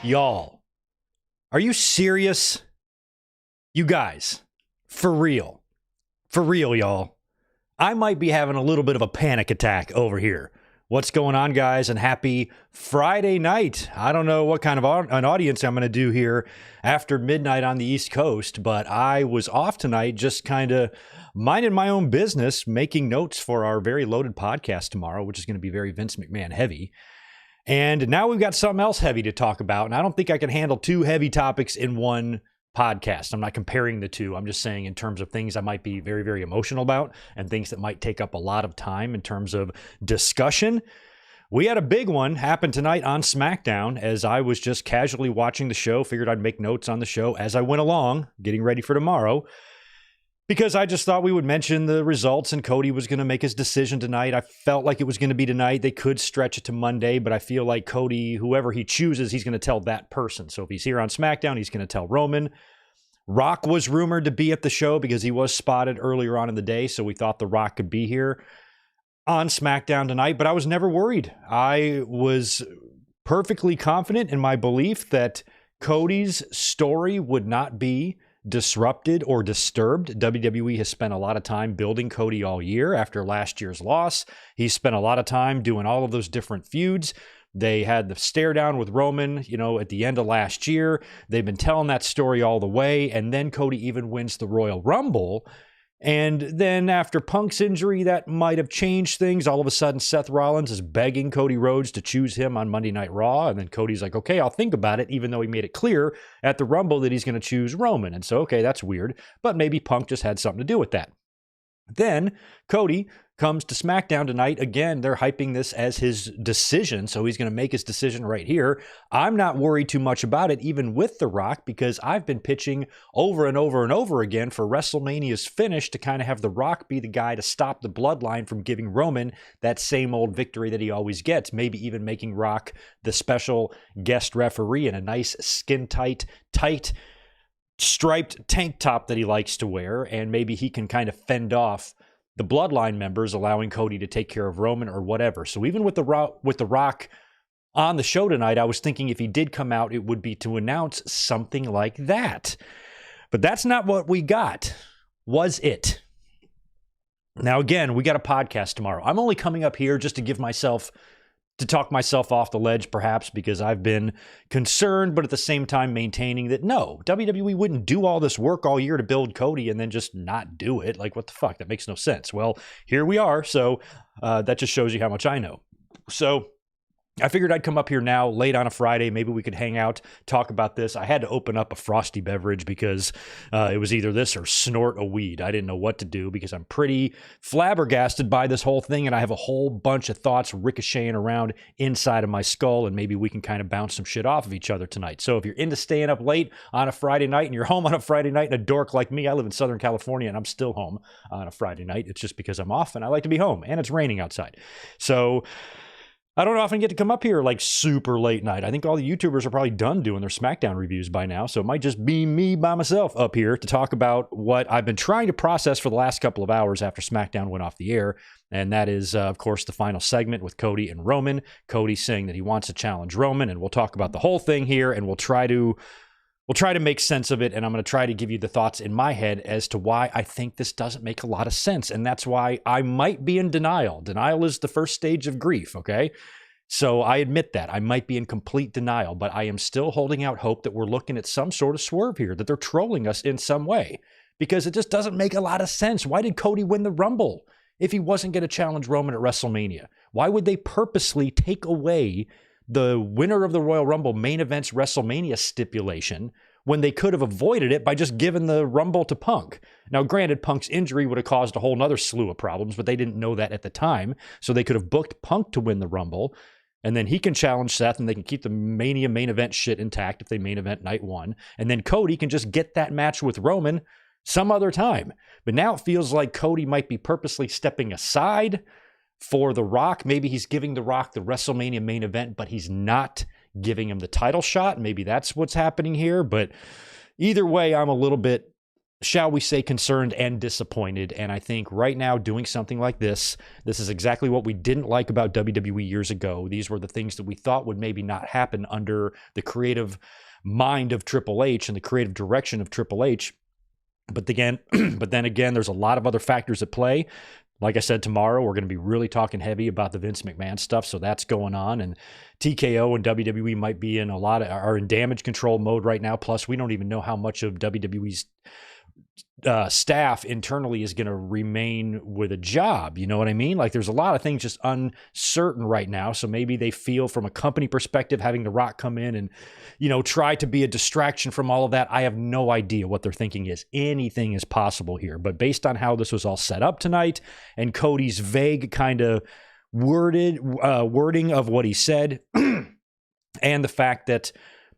Y'all, are you serious? You guys, for real, y'all. I might be having a little bit of a panic attack over here. What's going on, guys? And happy Friday night. I don't know what kind of an audience I'm going to do here after midnight on the East Coast, but I was off tonight just kind of minding my own business, making notes for our very loaded podcast tomorrow, which is going to be very Vince McMahon heavy. And now we've got something else heavy to talk about, and I don't think I can handle two heavy topics in one podcast. I'm not comparing the two. I'm just saying in terms of things I might be very, very emotional about and things that might take up a lot of time in terms of discussion. We had a big one happen tonight on SmackDown as I was just casually watching the show, figured I'd make notes on the show as I went along, getting ready for tomorrow, because I just thought we would mention the results and Cody was going to make his decision tonight. I felt like it was going to be tonight. They could stretch it to Monday, but I feel like Cody, whoever he chooses, he's going to tell that person. So if he's here on SmackDown, he's going to tell Roman. Rock was rumored to be at the show because he was spotted earlier on in the day, so we thought The Rock could be here on SmackDown tonight, but I was never worried. I was perfectly confident in my belief that Cody's story would not be disrupted or disturbed. WWE has spent a lot of time building Cody all year after last year's loss. He spent a lot of time doing all of those different feuds. They had the stare down with Roman, at the end of last year. They've been telling that story all the way. And then Cody even wins the Royal Rumble. And then after Punk's injury, that might have changed things. All of a sudden, Seth Rollins is begging Cody Rhodes to choose him on Monday Night Raw. And then Cody's like, okay, I'll think about it, even though he made it clear at the Rumble that he's going to choose Roman. And so, okay, that's weird. But maybe Punk just had something to do with that. Then Cody comes to SmackDown tonight. Again, they're hyping this as his decision, so he's going to make his decision right here. I'm not worried too much about it, even with The Rock, because I've been pitching over and over and over again for WrestleMania's finish to kind of have The Rock be the guy to stop the bloodline from giving Roman that same old victory that he always gets, maybe even making Rock the special guest referee in a nice skin-tight, striped tank top that he likes to wear, and maybe he can kind of fend off the bloodline members, allowing Cody to take care of Roman or whatever. So even with the Rock on the show tonight, I was thinking if he did come out, it would be to announce something like that. But that's not what we got, was it? Now, again, we got a podcast tomorrow. I'm only coming up here just to talk myself off the ledge, perhaps, because I've been concerned, but at the same time maintaining that no, WWE wouldn't do all this work all year to build Cody and then just not do it. Like, what the fuck? That makes no sense. Well, here we are. So that just shows you how much I know. So I figured I'd come up here now late on a Friday. Maybe we could hang out, talk about this. I had to open up a frosty beverage because it was either this or snort a weed. I didn't know what to do because I'm pretty flabbergasted by this whole thing, and I have a whole bunch of thoughts ricocheting around inside of my skull, and maybe we can kind of bounce some shit off of each other tonight. So if you're into staying up late on a Friday night and you're home on a Friday night, and a dork like me, I live in Southern California, and I'm still home on a Friday night. It's just because I'm off, and I like to be home, and it's raining outside. So I don't often get to come up here like super late night. I think all the YouTubers are probably done doing their SmackDown reviews by now, so it might just be me by myself up here to talk about what I've been trying to process for the last couple of hours after SmackDown went off the air, and that is, of course, the final segment with Cody and Roman. Cody saying that he wants to challenge Roman, and we'll talk about the whole thing here, and we'll try to make sense of it, and I'm going to try to give you the thoughts in my head as to why I think this doesn't make a lot of sense, and that's why I might be in denial. Denial is the first stage of grief, okay? So I admit that. I might be in complete denial, but I am still holding out hope that we're looking at some sort of swerve here, that they're trolling us in some way, because it just doesn't make a lot of sense. Why did Cody win the Rumble if he wasn't going to challenge Roman at WrestleMania? Why would they purposely take away the winner of the Royal Rumble main event's WrestleMania stipulation when they could have avoided it by just giving the Rumble to Punk? Now, granted, Punk's injury would have caused a whole nother slew of problems, but they didn't know that at the time, so they could have booked Punk to win the Rumble, and then he can challenge Seth, and they can keep the Mania main event shit intact if they main event night one, and then Cody can just get that match with Roman some other time. But now it feels like Cody might be purposely stepping aside for The Rock. Maybe he's giving The Rock the WrestleMania main event, but he's not giving him the title shot. Maybe that's what's happening here. But either way, I'm a little bit shall we say, concerned and disappointed. And I think right now doing something like this is exactly what we didn't like about WWE years ago. These were the things that we thought would maybe not happen under the creative mind of Triple H and the creative direction of Triple H. But then again, there's a lot of other factors at play. Like I said, tomorrow we're going to be really talking heavy about the Vince McMahon stuff, so that's going on. And TKO and WWE might be in are in damage control mode right now. Plus, we don't even know how much of WWE's staff internally is going to remain with a job. You know what I mean? Like, there's a lot of things just uncertain right now. So maybe they feel from a company perspective, having The Rock come in and, try to be a distraction from all of that. I have no idea what their thinking is. Anything is possible here. But based on how this was all set up tonight and Cody's vague kind of wording of what he said and the fact that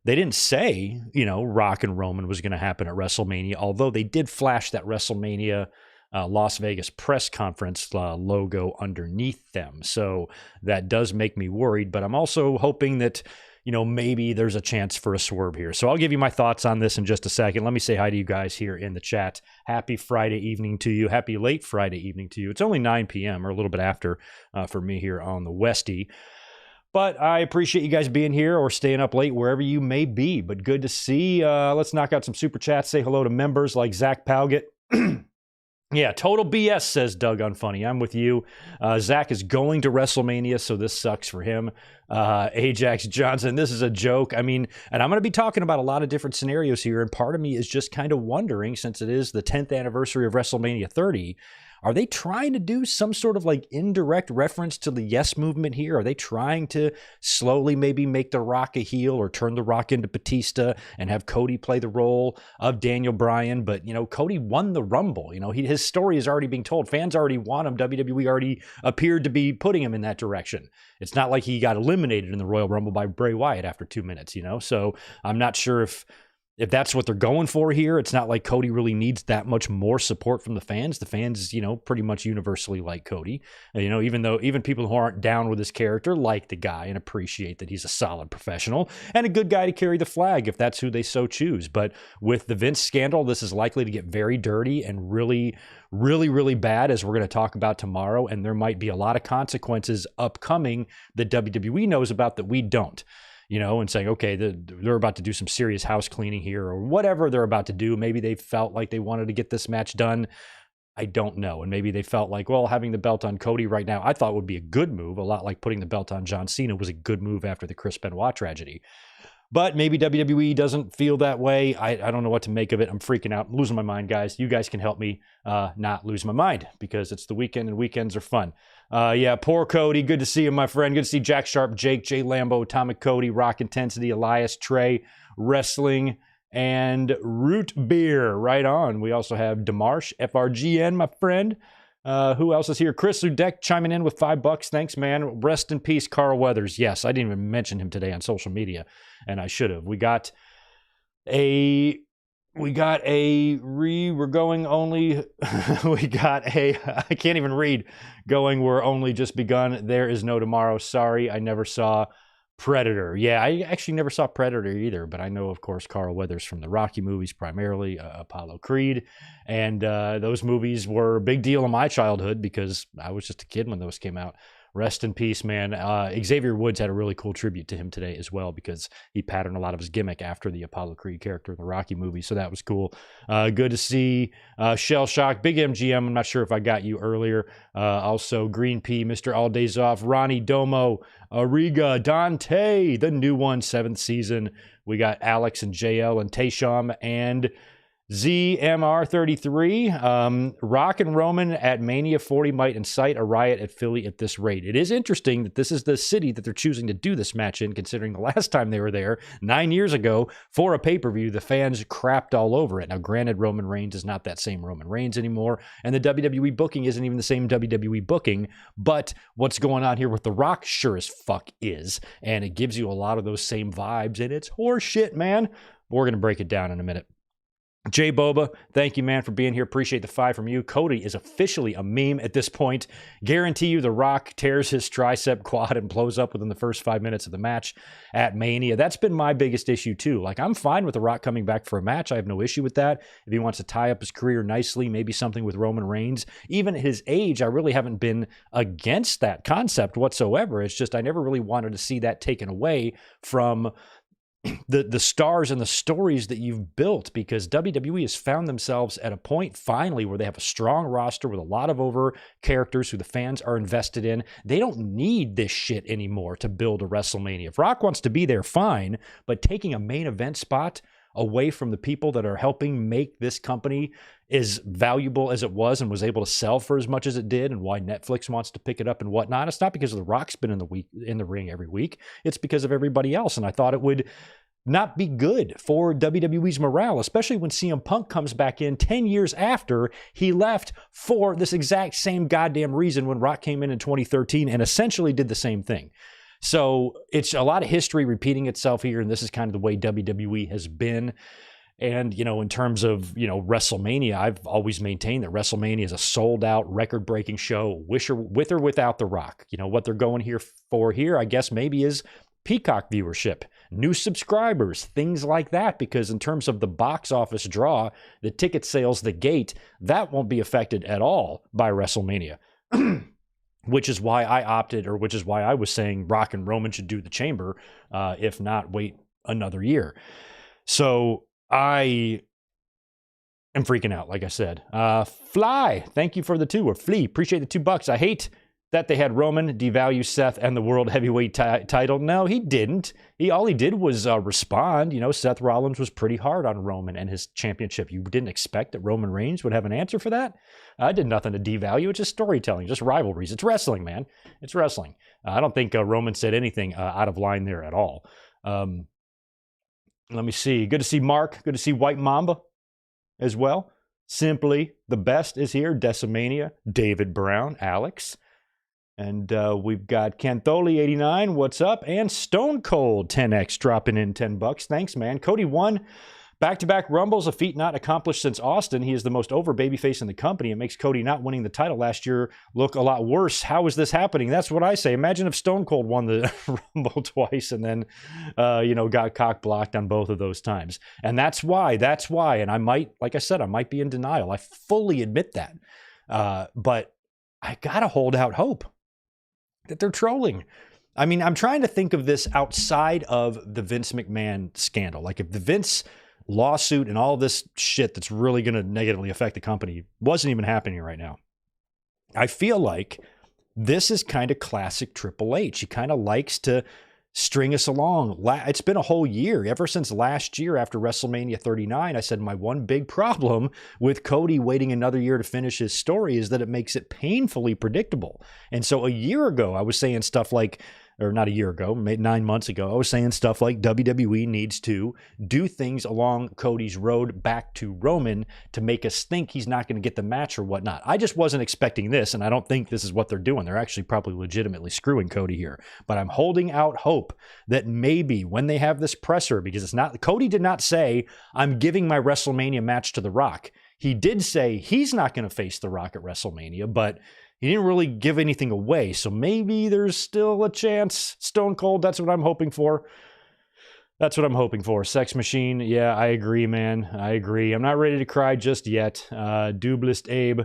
they didn't say, Rock and Roman was going to happen at WrestleMania, although they did flash that WrestleMania Las Vegas press conference logo underneath them. So that does make me worried, but I'm also hoping that, maybe there's a chance for a swerve here. So I'll give you my thoughts on this in just a second. Let me say hi to you guys here in the chat. Happy Friday evening to you. Happy late Friday evening to you. It's only 9 p.m. or a little bit after for me here on the Westie. But I appreciate you guys being here or staying up late wherever you may be. But good to see. Let's knock out some super chats. Say hello to members like Zach Palgett. Yeah, total BS, says Doug Unfunny. I'm with you. Zach is going to WrestleMania, so this sucks for him. Ajax Johnson, this is a joke. I mean, and I'm going to be talking about a lot of different scenarios here, and part of me is just kind of wondering, since it is the 10th anniversary of WrestleMania 30, are they trying to do some sort of like indirect reference to the Yes movement here? Are they trying to slowly maybe make The Rock a heel or turn The Rock into Batista and have Cody play the role of Daniel Bryan? But, Cody won the Rumble. His story is already being told. Fans already want him. WWE already appeared to be putting him in that direction. It's not like he got eliminated in the Royal Rumble by Bray Wyatt after 2 minutes, So I'm not sure if that's what they're going for here. It's not like Cody really needs that much more support from the fans. The fans, pretty much universally like Cody. Even people who aren't down with his character like the guy and appreciate that he's a solid professional and a good guy to carry the flag if that's who they so choose. But with the Vince scandal, this is likely to get very dirty and really, really, really bad, as we're going to talk about tomorrow. And there might be a lot of consequences upcoming that WWE knows about that we don't. And saying, okay, they're about to do some serious house cleaning here or whatever they're about to do. Maybe they felt like they wanted to get this match done. I don't know. And maybe they felt like, well, having the belt on Cody right now, I thought would be a good move. A lot like putting the belt on John Cena was a good move after the Chris Benoit tragedy. But maybe WWE doesn't feel that way. I don't know what to make of it. I'm freaking out. I'm losing my mind, guys. You guys can help me not lose my mind because it's the weekend and weekends are fun. Yeah, poor Cody. Good to see you, my friend. Good to see Jack Sharp, Jake, Jay Lambo, Atomic Cody, Rock Intensity, Elias, Trey, Wrestling, and Root Beer. Right on. We also have Demarsh, FRGN, my friend. Who else is here? Chris Ludek chiming in with $5. Thanks, man. Rest in peace, Carl Weathers. Yes, I didn't even mention him today on social media, and I should have. We're going only, I can't even read, going, we're only just begun. There is no tomorrow. Sorry, I never saw Predator. Yeah, I actually never saw Predator either, but I know, of course, Carl Weathers from the Rocky movies, primarily Apollo Creed. And those movies were a big deal in my childhood because I was just a kid when those came out. Rest in peace, man. Xavier Woods had a really cool tribute to him today as well because he patterned a lot of his gimmick after the Apollo Creed character in the Rocky movie, so that was cool. Good to see Shell Shock, Big MGM. I'm not sure if I got you earlier. Also, Green Pea, Mr. All Days Off, Ronnie Domo, Ariga, Dante, the new one, 7th season. We got Alex and JL and Taysham and ZMR33, Rock and Roman at Mania 40 might incite a riot at Philly at this rate. It is interesting that this is the city that they're choosing to do this match in, considering the last time they were there 9 years ago for a pay-per-view, the fans crapped all over it. Now, granted, Roman Reigns is not that same Roman Reigns anymore, and the WWE booking isn't even the same WWE booking, but what's going on here with The Rock sure as fuck is, and it gives you a lot of those same vibes, and it's horseshit, man. We're going to break it down in a minute. Jay Boba, thank you, man, for being here. Appreciate the 5 from you. Cody is officially a meme at this point. Guarantee you The Rock tears his tricep quad and blows up within the first 5 minutes of the match at Mania. That's been my biggest issue, too. Like, I'm fine with The Rock coming back for a match. I have no issue with that. If he wants to tie up his career nicely, maybe something with Roman Reigns. Even at his age, I really haven't been against that concept whatsoever. It's just I never really wanted to see that taken away from the stars and the stories that you've built, because WWE has found themselves at a point finally where they have a strong roster with a lot of over characters who the fans are invested in. They don't need this shit anymore to build a WrestleMania. If Rock wants to be there, fine, but taking a main event spot away from the people that are helping make this company as valuable as it was and was able to sell for as much as it did, and why Netflix wants to pick it up and whatnot. It's not because of The Rock's been in the ring every week. It's because of everybody else. And I thought it would not be good for WWE's morale, especially when CM Punk comes back in 10 years after he left for this exact same goddamn reason when Rock came in 2013 and essentially did the same thing. So it's a lot of history repeating itself here, and this is kind of the way WWE has been. And, in terms of, WrestleMania, I've always maintained that WrestleMania is a sold-out, record-breaking show, with or without The Rock. What they're going here for here, I guess, maybe is Peacock viewership, new subscribers, things like that, because in terms of the box office draw, the ticket sales, the gate, that won't be affected at all by WrestleMania. Which is why I was saying Rock and Roman should do the Chamber, if not wait another year. So I am freaking out, like I said. Fly, thank you for the 2, or Flea, appreciate the $2. I hate that they had Roman devalue Seth and the World Heavyweight title. No, he didn't. All he did was respond. Seth Rollins was pretty hard on Roman and his championship. You didn't expect that Roman Reigns would have an answer for that? I did nothing to devalue. It's just storytelling, just rivalries. It's wrestling, man. It's wrestling. I don't think Roman said anything out of line there at all. Let me see. Good to see Mark. Good to see White Mamba as well. Simply the best is here. Decimania, David Brown, Alex. And we've got Cantholi89, what's up? And Stone Cold 10X dropping in $10. Thanks, man. Cody won back-to-back Rumbles, a feat not accomplished since Austin. He is the most over babyface in the company. It makes Cody not winning the title last year look a lot worse. How is this happening? That's what I say. Imagine if Stone Cold won the Rumble twice and then, got cock-blocked on both of those times. And that's why. And I might, like I said, I might be in denial. I fully admit that. But I got to hold out hope that they're trolling. I mean, I'm trying to think of this outside of the Vince McMahon scandal. Like, if the Vince lawsuit and all this shit that's really going to negatively affect the company wasn't even happening right now, I feel like this is kind of classic Triple H. He kind of likes to string us along. It's been a whole year. Ever since last year after WrestleMania 39, I said my one big problem with Cody waiting another year to finish his story is that it makes it painfully predictable. And so a year ago, I was saying stuff like, or not a year ago, 9 months ago, I was saying stuff like WWE needs to do things along Cody's road back to Roman to make us think he's not going to get the match or whatnot. I just wasn't expecting this, and I don't think this is what they're doing. They're actually probably legitimately screwing Cody here. But I'm holding out hope that maybe when they have this presser, because it's not, Cody did not say, I'm giving my WrestleMania match to The Rock. He did say he's not going to face The Rock at WrestleMania, but he didn't really give anything away, so maybe there's still a chance. Stone Cold, that's what I'm hoping for. Sex Machine, yeah, I agree, man. I agree. I'm not ready to cry just yet. Dublist Abe.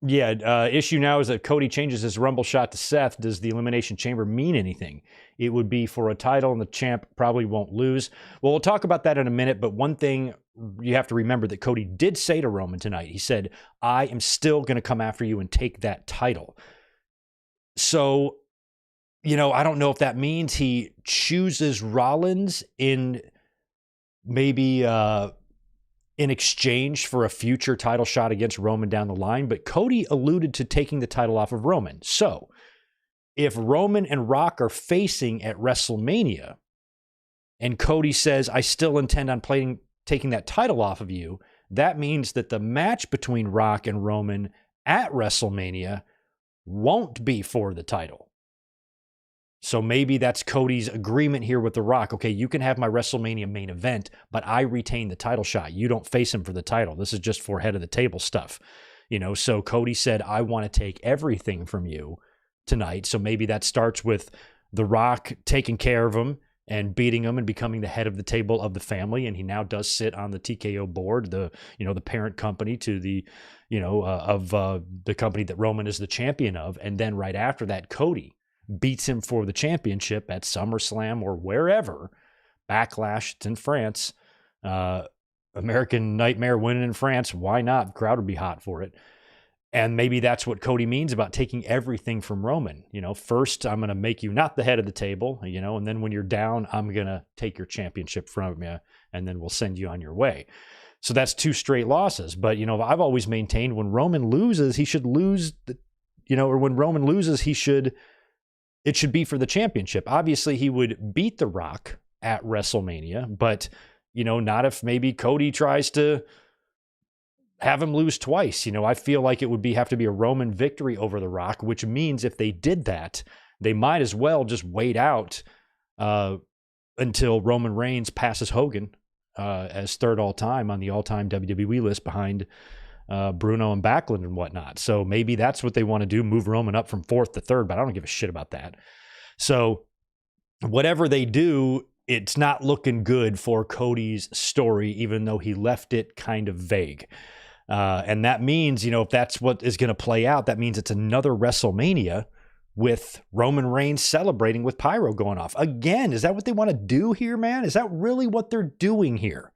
Issue now is that Cody changes his Rumble shot to Seth. Does the Elimination Chamber mean anything? It would be for a title, and the champ probably won't lose. Well, we'll talk about that in a minute, but one thing you have to remember that Cody did say to Roman tonight, he said, I am still going to come after you and take that title. So, I don't know if that means he chooses Rollins in maybe in exchange for a future title shot against Roman down the line, but Cody alluded to taking the title off of Roman. So if Roman and Rock are facing at WrestleMania and Cody says, I still intend on taking that title off of you, that means that the match between Rock and Roman at WrestleMania won't be for the title. So maybe that's Cody's agreement here with The Rock. Okay, you can have my WrestleMania main event, but I retain the title shot. You don't face him for the title. This is just for head of the table stuff. So Cody said, I want to take everything from you tonight. So maybe that starts with The Rock taking care of him and beating him and becoming the head of the table of the family. And he now does sit on the TKO board, the parent company to the, of the company that Roman is the champion of. And then right after that, Cody beats him for the championship at SummerSlam or wherever. Backlash, it's in France. American Nightmare winning in France. Why not? The crowd would be hot for it. And maybe that's what Cody means about taking everything from Roman. First, I'm going to make you not the head of the table, and then when you're down, I'm going to take your championship from you, and then we'll send you on your way. So that's 2 straight losses. But, I've always maintained when Roman loses, he should lose, or when Roman loses, it should be for the championship. Obviously, he would beat The Rock at WrestleMania, but, not if maybe Cody tries to have him lose twice. I feel like it would have to be a Roman victory over The Rock, which means if they did that, they might as well just wait out until Roman Reigns passes Hogan as third all-time on the all-time WWE list behind Bruno and Backlund and whatnot. So maybe that's what they want to do, move Roman up from 4th to 3rd, but I don't give a shit about that. So whatever they do, it's not looking good for Cody's story, even though he left it kind of vague. And that means, if that's what is going to play out, that means it's another WrestleMania with Roman Reigns celebrating with pyro going off. Again, is that what they want to do here, man? Is that really what they're doing here?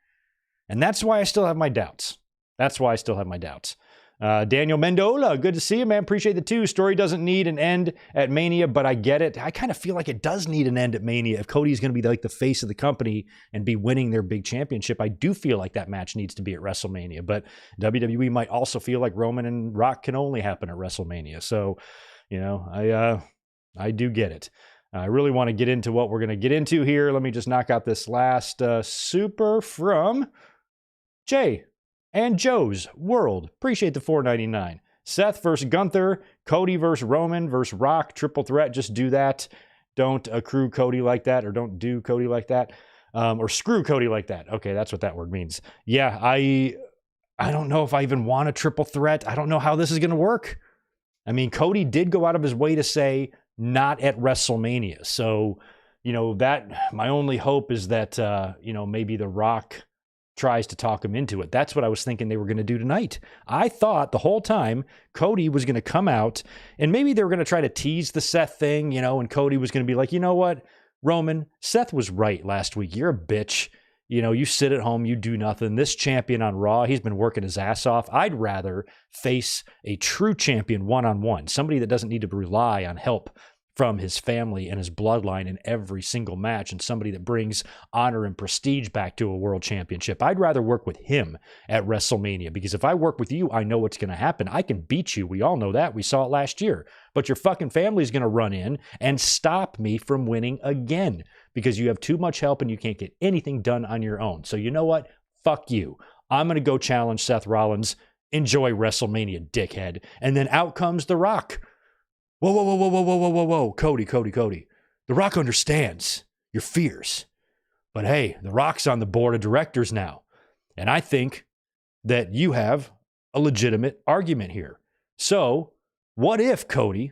And that's why I still have my doubts. Daniel Mendola, good to see you, man. Appreciate the 2. Story doesn't need an end at Mania, but I get it. I kind of feel like it does need an end at Mania. If Cody's going to be like the face of the company and be winning their big championship, I do feel like that match needs to be at WrestleMania. But WWE might also feel like Roman and Rock can only happen at WrestleMania. So, I do get it. I really want to get into what we're going to get into here. Let me just knock out this last super from Jay and Joe's World. Appreciate the $4.99. Seth versus Gunther, Cody versus Roman versus Rock, triple threat. Just do that. Don't accrue Cody like that, or don't do Cody like that, or screw Cody like that. Okay, that's what that word means. Yeah, I don't know if I even want a triple threat. I don't know how this is going to work. I mean, Cody did go out of his way to say not at WrestleMania. So, that my only hope is that, maybe The Rock tries to talk him into it. That's what I was thinking they were going to do tonight. I thought the whole time Cody was going to come out and maybe they were going to try to tease the Seth thing, and Cody was going to be like, you know what, Roman, Seth was right last week. You're a bitch. You sit at home, you do nothing. This champion on Raw, he's been working his ass off. I'd rather face a true champion one-on-one, somebody that doesn't need to rely on help from his family and his bloodline in every single match, and somebody that brings honor and prestige back to a world championship. I'd rather work with him at WrestleMania, because if I work with you, I know what's going to happen. I can beat you. We all know that. We saw it last year. But your fucking family's going to run in and stop me from winning again, because you have too much help and you can't get anything done on your own. So you know what? Fuck you. I'm going to go challenge Seth Rollins. Enjoy WrestleMania, dickhead. And then out comes The Rock. Whoa, whoa, whoa, whoa, whoa, whoa, whoa, whoa, Cody. The Rock understands your fears. But hey, The Rock's on the board of directors now. And I think that you have a legitimate argument here. So what if, Cody,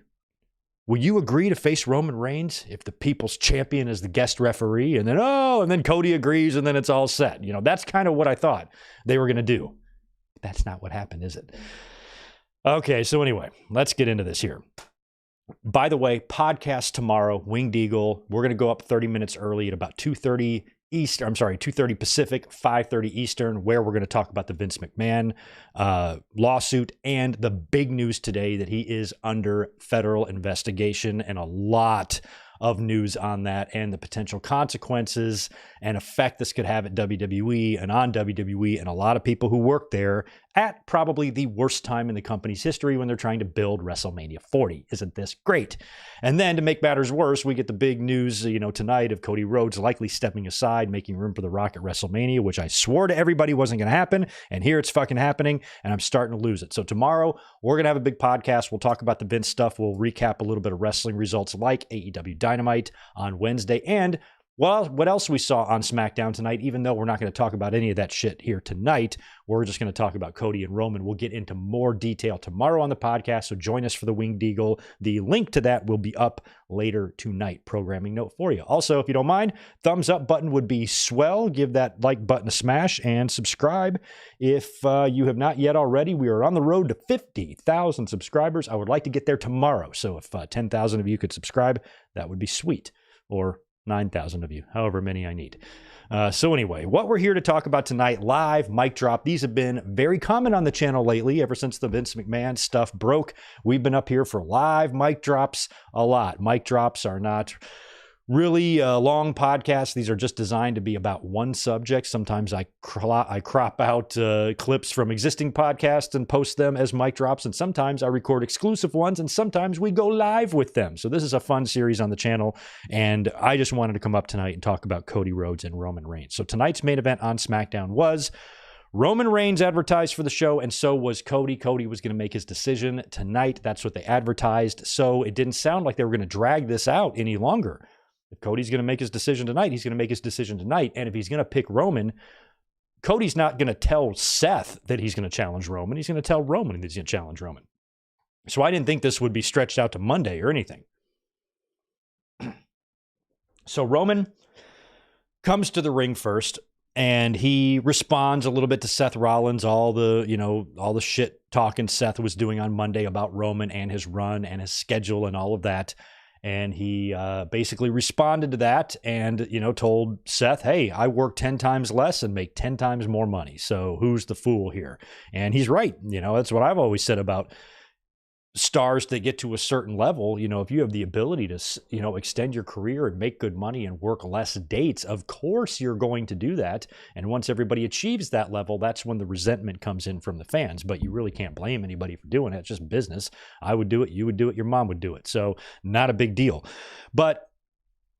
will you agree to face Roman Reigns if the people's champion is the guest referee? And then Cody agrees and then it's all set. That's kind of what I thought they were going to do. That's not what happened, is it? Okay, so anyway, let's get into this here. By the way, podcast tomorrow, Winged Eagle. We're going to go up 30 minutes early at about 2:30 Eastern. I'm sorry, 2:30 Pacific, 5:30 Eastern, where we're going to talk about the Vince McMahon lawsuit and the big news today that he is under federal investigation, and a lot of news on that and the potential consequences and effect this could have at WWE and on WWE and a lot of people who work there at probably the worst time in the company's history when they're trying to build WrestleMania 40. Isn't this great? And then to make matters worse, we get the big news, tonight of Cody Rhodes likely stepping aside, making room for The Rock at WrestleMania, which I swore to everybody wasn't going to happen. And here it's fucking happening, and I'm starting to lose it. So tomorrow, we're going to have a big podcast. We'll talk about the Vince stuff. We'll recap a little bit of wrestling results like AEW Dynamite on Wednesday. And well, what else we saw on SmackDown tonight, even though we're not going to talk about any of that shit here tonight, we're just going to talk about Cody and Roman. We'll get into more detail tomorrow on the podcast, so join us for the Winged Eagle. The link to that will be up later tonight. Programming note for you. Also, if you don't mind, thumbs up button would be swell. Give that like button a smash and subscribe if you have not yet already. We are on the road to 50,000 subscribers. I would like to get there tomorrow, so if 10,000 of you could subscribe, that would be sweet. Or 9,000 of you, however many I need. So anyway, what we're here to talk about tonight, live mic drop. These have been very common on the channel lately. Ever since the Vince McMahon stuff broke, we've been up here for live mic drops a lot. Mic drops are not really long podcasts. These are just designed to be about one subject. Sometimes I crop out clips from existing podcasts and post them as mic drops, and sometimes I record exclusive ones, and sometimes we go live with them. So this is a fun series on the channel, and I just wanted to come up tonight and talk about Cody Rhodes and Roman Reigns. So tonight's main event on SmackDown was Roman Reigns advertised for the show, and so was Cody. Cody was going to make his decision tonight. That's what they advertised. So it didn't sound like they were going to drag this out any longer. If Cody's going to make his decision tonight, he's going to make his decision tonight. And if he's going to pick Roman, Cody's not going to tell Seth that he's going to challenge Roman. He's going to tell Roman that he's going to challenge Roman. So I didn't think this would be stretched out to Monday or anything. So Roman comes to the ring first, and he responds a little bit to Seth Rollins, all the shit talking Seth was doing on Monday about Roman and his run and his schedule and all of that. And he basically responded to that and, told Seth, hey, I work 10 times less and make 10 times more money. So who's the fool here? And he's right. That's what I've always said about stars that get to a certain level. If you have the ability to, extend your career and make good money and work less dates, of course you're going to do that. And once everybody achieves that level, that's when the resentment comes in from the fans. But you really can't blame anybody for doing it. It's just business. I would do it. You would do it. Your mom would do it. So not a big deal. But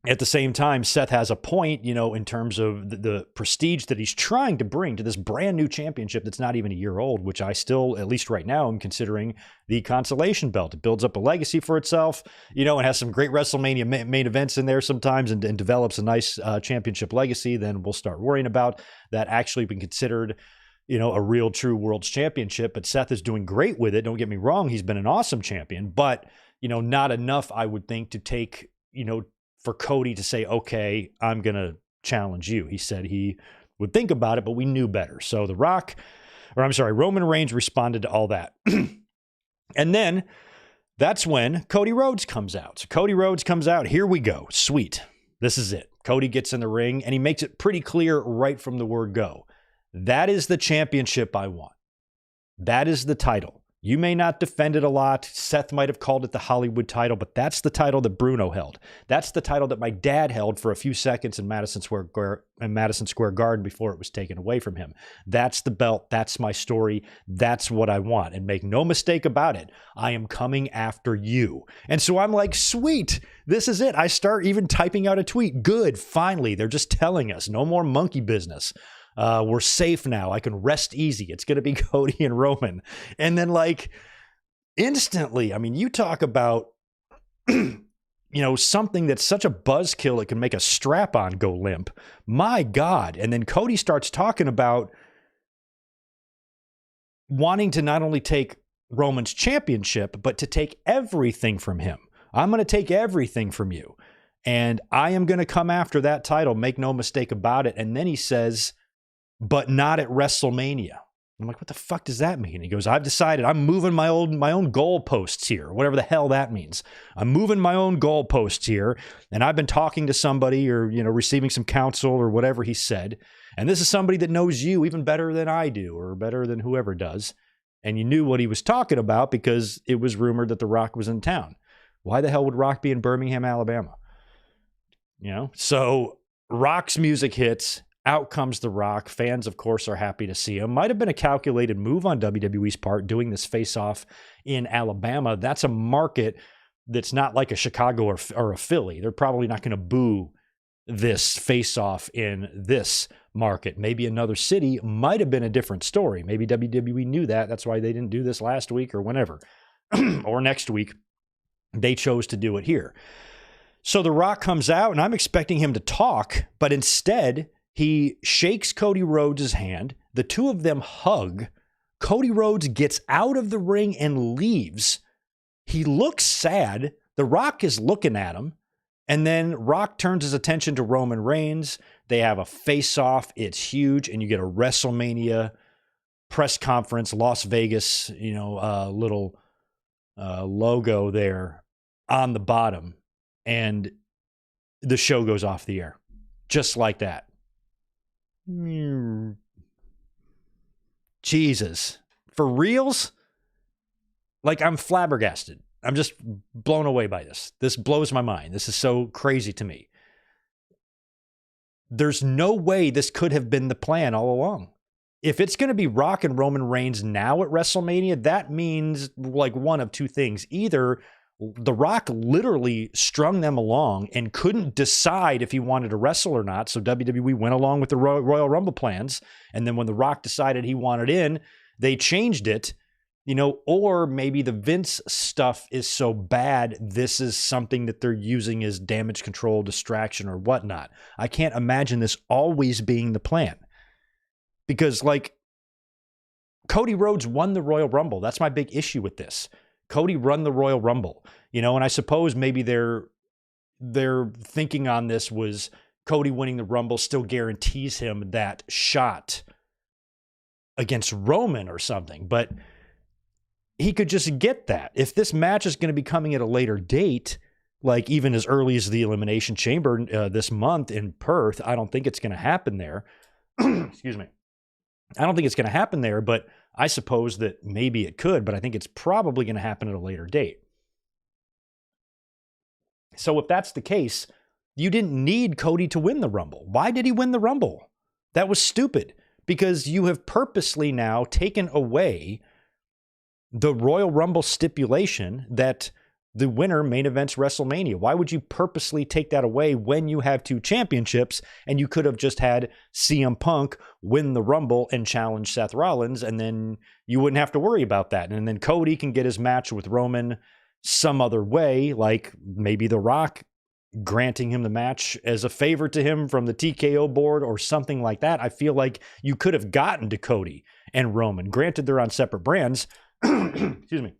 at the same time, Seth has a point, in terms of the prestige that he's trying to bring to this brand new championship that's not even a year old, which I still, at least right now, am considering the consolation belt. It builds up a legacy for itself, and has some great WrestleMania main events in there sometimes and develops a nice championship legacy. Then we'll start worrying about that actually being considered, a real true world's championship. But Seth is doing great with it. Don't get me wrong. He's been an awesome champion, but, not enough, I would think, to take, for Cody to say, okay, I'm going to challenge you. He said he would think about it, but we knew better. So Roman Reigns responded to all that. And then that's when Cody Rhodes comes out. So Cody Rhodes comes out. Here we go. Sweet. This is it. Cody gets in the ring, and he makes it pretty clear right from the word go. That is the championship I want. That is the title. You may not defend it a lot. Seth might have called it the Hollywood title, but that's the title that Bruno held. That's the title that my dad held for a few seconds in Madison Square Garden before it was taken away from him. That's the belt. That's my story. That's what I want. And make no mistake about it, I am coming after you. And so I'm like, sweet, this is it. I start even typing out a tweet. Good, finally, they're just telling us. No more monkey business. We're safe now. I can rest easy. It's going to be Cody and Roman. And then instantly, you talk about, something that's such a buzzkill, it can make a strap-on go limp. My God. And then Cody starts talking about wanting to not only take Roman's championship, but to take everything from him. I'm going to take everything from you. And I am going to come after that title. Make no mistake about it. And then he says, but not at WrestleMania. I'm like, what the fuck does that mean? He goes, I've decided I'm moving my own goalposts here, whatever the hell that means. I'm moving my own goalposts here, and I've been talking to somebody or, receiving some counsel or whatever he said. And this is somebody that knows you even better than I do or better than whoever does. And you knew what he was talking about because it was rumored that The Rock was in town. Why the hell would Rock be in Birmingham, Alabama? So Rock's music hits Out comes The Rock. Fans, of course, are happy to see him. Might have been a calculated move on WWE's part doing this face-off in Alabama. That's a market that's not like a Chicago or a Philly. They're probably not going to boo this face-off in this market. Maybe another city might have been a different story. Maybe WWE knew that. That's why they didn't do this last week or whenever. Or next week. They chose to do it here. So The Rock comes out, and I'm expecting him to talk, but instead he shakes Cody Rhodes' hand. The two of them hug. Cody Rhodes gets out of the ring and leaves. He looks sad. The Rock is looking at him. And then Rock turns his attention to Roman Reigns. They have a face-off. It's huge. And you get a WrestleMania press conference, Las Vegas, little logo there on the bottom. And the show goes off the air. Just like that. Jesus. For reals? Like, I'm flabbergasted. I'm just blown away by this. This blows my mind. This is so crazy to me. There's no way this could have been the plan all along. If it's going to be Rock and Roman Reigns now at WrestleMania, that means like one of two things. Either The Rock literally strung them along and couldn't decide if he wanted to wrestle or not. So WWE went along with the Royal Rumble plans. And then when The Rock decided he wanted in, they changed it, or maybe the Vince stuff is so bad, this is something that they're using as damage control, distraction, or whatnot. I can't imagine this always being the plan. Because, Cody Rhodes won the Royal Rumble. That's my big issue with this. Cody won the Royal Rumble, and I suppose maybe their thinking on this was Cody winning the Rumble still guarantees him that shot against Roman or something, but he could just get that. If this match is going to be coming at a later date, like even as early as the Elimination Chamber this month in Perth, I don't think it's going to happen there. Excuse me. I don't think it's going to happen there, but I suppose that maybe it could, but I think it's probably going to happen at a later date. So if that's the case, you didn't need Cody to win the Rumble. Why did he win the Rumble? That was stupid, because you have purposely now taken away the Royal Rumble stipulation that the winner main events WrestleMania. Why would you purposely take that away when you have two championships and you could have just had CM Punk win the Rumble and challenge Seth Rollins, and then you wouldn't have to worry about that. And then Cody can get his match with Roman some other way, like maybe The Rock granting him the match as a favor to him from the TKO board or something like that. I feel like you could have gotten to Cody and Roman. Granted, they're on separate brands. Excuse me.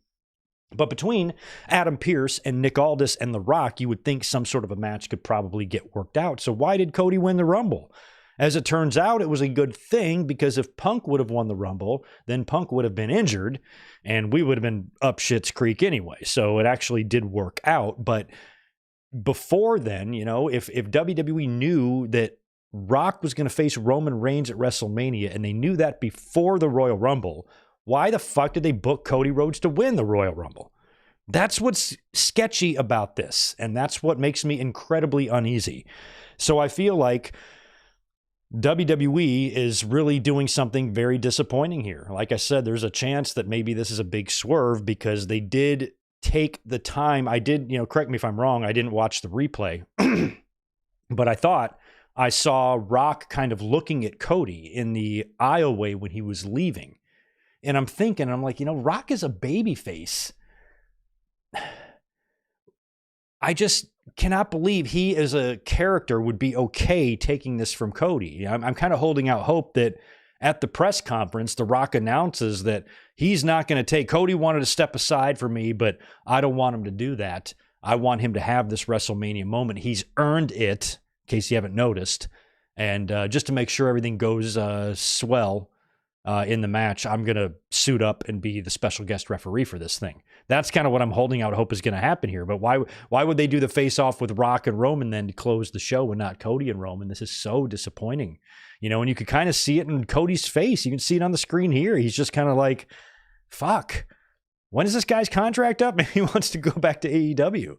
But between Adam Pearce and Nick Aldis and The Rock, you would think some sort of a match could probably get worked out. So why did Cody win the Rumble? As it turns out, it was a good thing, because if Punk would have won the Rumble, then Punk would have been injured and we would have been up shit's creek anyway. So it actually did work out. But before then, if WWE knew that Rock was going to face Roman Reigns at WrestleMania and they knew that before the Royal Rumble, why the fuck did they book Cody Rhodes to win the Royal Rumble? That's what's sketchy about this, and that's what makes me incredibly uneasy. So I feel like WWE is really doing something very disappointing here. Like I said, there's a chance that maybe this is a big swerve, because they did take the time. I did, correct me if I'm wrong, I didn't watch the replay, but I thought I saw Rock kind of looking at Cody in the aisleway when he was leaving. And I'm thinking, Rock is a babyface. I just cannot believe he as a character would be okay taking this from Cody. I'm kind of holding out hope that at the press conference, The Rock announces that he's not going to take, Cody wanted to step aside for me, but I don't want him to do that. I want him to have this WrestleMania moment. He's earned it, in case you haven't noticed. And just to make sure everything goes swell, in the match, I'm going to suit up and be the special guest referee for this thing. That's kind of what I'm holding out hope is going to happen here. But why would they do the face-off with Rock and Roman then to close the show and not Cody and Roman? This is so disappointing. And you could kind of see it in Cody's face. You can see it on the screen here. He's just kind of like, fuck, when is this guy's contract up? Maybe he wants to go back to AEW.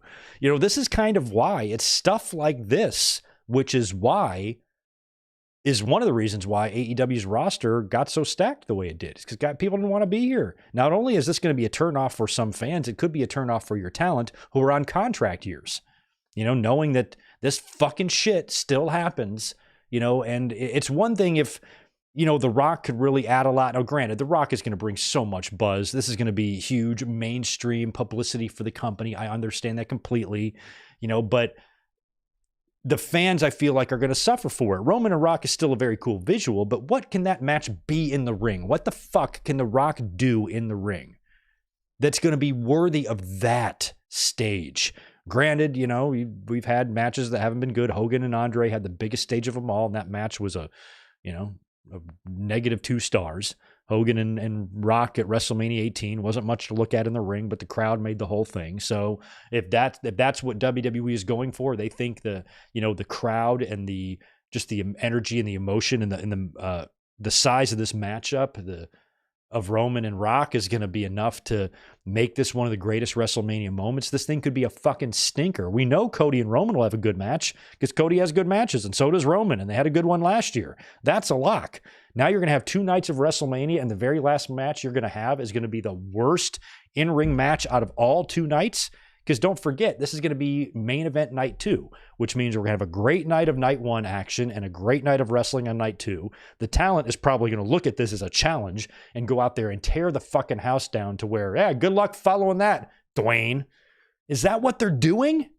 This is kind of why. It's stuff like this, which is why is one of the reasons why AEW's roster got so stacked the way it did. It's because people didn't want to be here. Not only is this going to be a turnoff for some fans, it could be a turnoff for your talent who are on contract years. Knowing that this fucking shit still happens, and it's one thing if, The Rock could really add a lot. Now, granted, The Rock is going to bring so much buzz. This is going to be huge mainstream publicity for the company. I understand that completely, but the fans, I feel like, are going to suffer for it. Roman and Rock is still a very cool visual, but what can that match be in the ring? What the fuck can The Rock do in the ring that's going to be worthy of that stage? Granted, we've had matches that haven't been good. Hogan and Andre had the biggest stage of them all, and that match was a -2 stars. Hogan and Rock at WrestleMania 18 wasn't much to look at in the ring, but the crowd made the whole thing. So if that's what WWE is going for, they think the crowd and the energy and the emotion and the size of this matchup of Roman and Rock is going to be enough to make this one of the greatest WrestleMania moments. This thing could be a fucking stinker. We know Cody and Roman will have a good match because Cody has good matches and so does Roman, and they had a good one last year. That's a lock. Now you're going to have 2 nights of WrestleMania, and the very last match you're going to have is going to be the worst in-ring match out of all 2 nights. Because don't forget, this is going to be main event night 2, which means we're going to have a great night of night 1 action and a great night of wrestling on night 2. The talent is probably going to look at this as a challenge and go out there and tear the fucking house down to where, yeah, good luck following that, Dwayne. Is that what they're doing?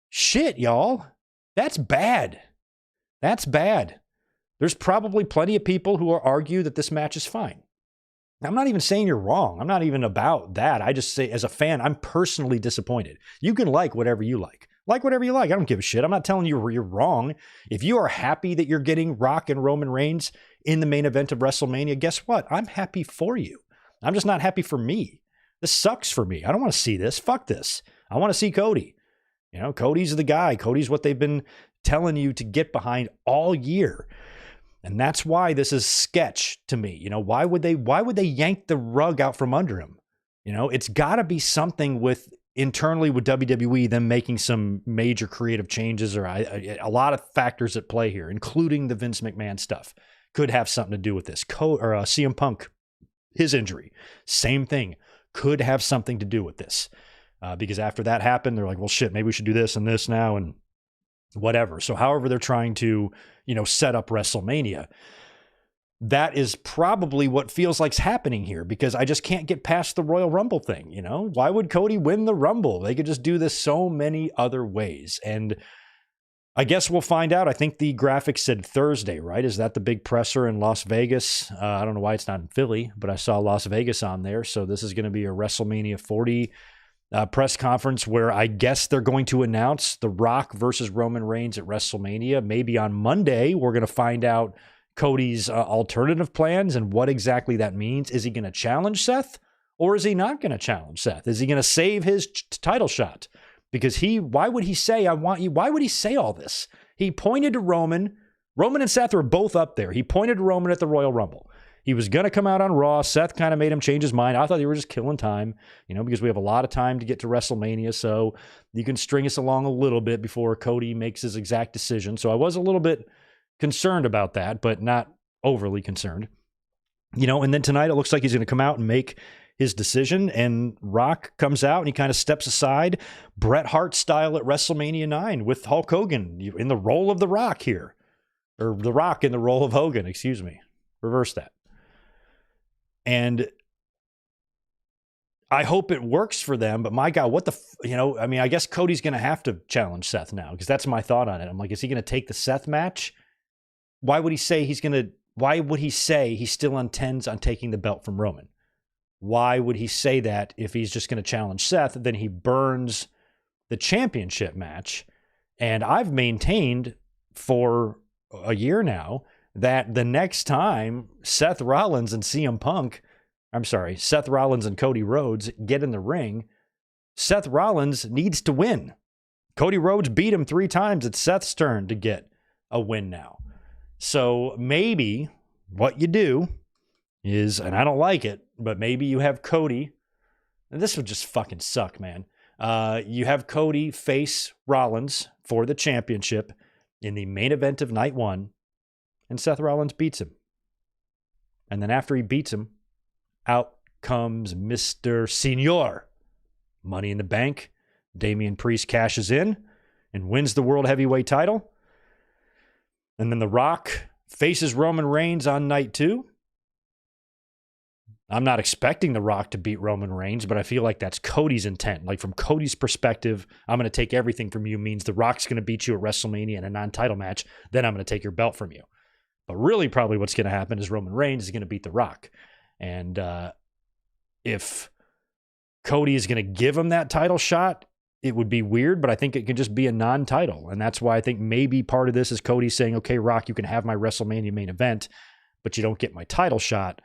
Shit, y'all. That's bad. That's bad. There's probably plenty of people who will argue that this match is fine. I'm not even saying you're wrong. I'm not even about that. I just say, as a fan, I'm personally disappointed. You can like whatever you like. Like whatever you like. I don't give a shit. I'm not telling you you're wrong. If you are happy that you're getting Rock and Roman Reigns in the main event of WrestleMania, guess what? I'm happy for you. I'm just not happy for me. This sucks for me. I don't want to see this. Fuck this. I want to see Cody. Cody's the guy. Cody's what they've been telling you to get behind all year. And that's why this is sketch to me. Why would they yank the rug out from under him? It's got to be something internally with WWE, them making some major creative changes, or a lot of factors at play here, including the Vince McMahon stuff, could have something to do with this. CM Punk, his injury, same thing, could have something to do with this. Because after that happened, they're like, well, shit, maybe we should do this and this now and whatever. So however they're trying to, set up WrestleMania, that is probably what feels like's happening here, because I just can't get past the Royal Rumble thing. Why would Cody win the Rumble? They could just do this so many other ways. And I guess we'll find out. I think the graphic said Thursday, right? Is that the big presser in Las Vegas? I don't know why it's not in Philly, but I saw Las Vegas on there. So this is going to be a WrestleMania 40 press conference where I guess they're going to announce The Rock versus Roman Reigns at WrestleMania. Maybe on Monday, we're going to find out Cody's alternative plans and what exactly that means. Is he going to challenge Seth, or is he not going to challenge Seth? Is he going to save his title shot? Because why would he say, I want you? Why would he say all this? He pointed to Roman. Roman and Seth are both up there. He pointed to Roman at the Royal Rumble. He was going to come out on Raw. Seth kind of made him change his mind. I thought they were just killing time, because we have a lot of time to get to WrestleMania. So you can string us along a little bit before Cody makes his exact decision. So I was a little bit concerned about that, but not overly concerned. And then tonight it looks like he's going to come out and make his decision. And Rock comes out and he kind of steps aside, Bret Hart style at WrestleMania 9 with Hulk Hogan in the role of The Rock here. Or The Rock in the role of Hogan, excuse me. Reverse that. And I hope it works for them, but my God, what I guess Cody's going to have to challenge Seth now, because that's my thought on it. I'm like, is he going to take the Seth match? Why would he say he still intends on taking the belt from Roman? Why would he say that if he's just going to challenge Seth? Then he burns the championship match. And I've maintained for a year now that the next time Seth Rollins and Cody Rhodes get in the ring, Seth Rollins needs to win. Cody Rhodes beat him 3 times. It's Seth's turn to get a win now. So maybe what you do is, and I don't like it, but maybe you have Cody, and this would just fucking suck, man. You have Cody face Rollins for the championship in the main event of night 1. and Seth Rollins beats him. And then after he beats him, out comes Mr. Senior. Money in the Bank. Damian Priest cashes in and wins the World Heavyweight title. And then The Rock faces Roman Reigns on night 2. I'm not expecting The Rock to beat Roman Reigns, but I feel like that's Cody's intent. Like, from Cody's perspective, I'm going to take everything from you means The Rock's going to beat you at WrestleMania in a non-title match. Then I'm going to take your belt from you. But really, probably what's going to happen is Roman Reigns is going to beat The Rock. And if Cody is going to give him that title shot, it would be weird, but I think it could just be a non-title. And that's why I think maybe part of this is Cody saying, okay, Rock, you can have my WrestleMania main event, but you don't get my title shot.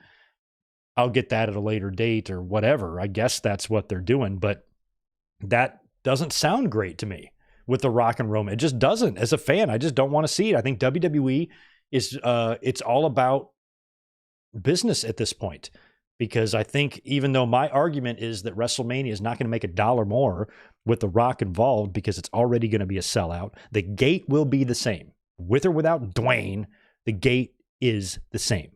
I'll get that at a later date or whatever. I guess that's what they're doing, but that doesn't sound great to me with The Rock and Roman. It just doesn't. As a fan, I just don't want to see it. I think WWE is, it's all about business at this point, because I think even though my argument is that WrestleMania is not going to make $1 more with The Rock involved because it's already going to be a sellout, the gate will be the same. With or without Dwayne, the gate is the same.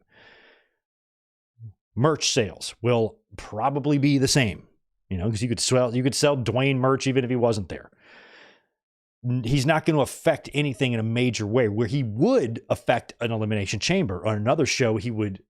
Merch sales will probably be the same, because you could sell Dwayne merch even if he wasn't there. He's not going to affect anything in a major way. Where he would affect an Elimination Chamber or another show, he would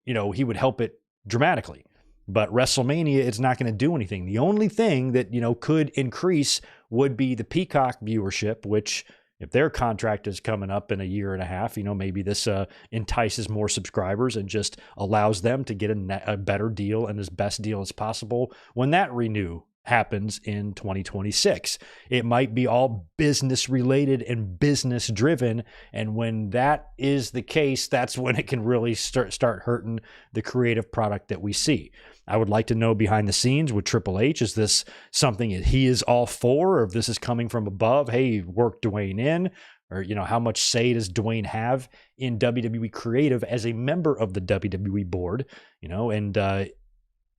help it dramatically. But WrestleMania, it's not going to do anything. The only thing that, could increase would be the Peacock viewership, which, if their contract is coming up in a year and a half, maybe this entices more subscribers and just allows them to get a better deal and as best deal as possible when that renew happens in 2026. It might be all business related and business driven. And when that is the case, that's when it can really start hurting the creative product that we see. I would like to know behind the scenes with Triple H, is this something that he is all for, or if this is coming from above? Hey, work Dwayne in, or, how much say does Dwayne have in WWE creative as a member of the WWE board, and,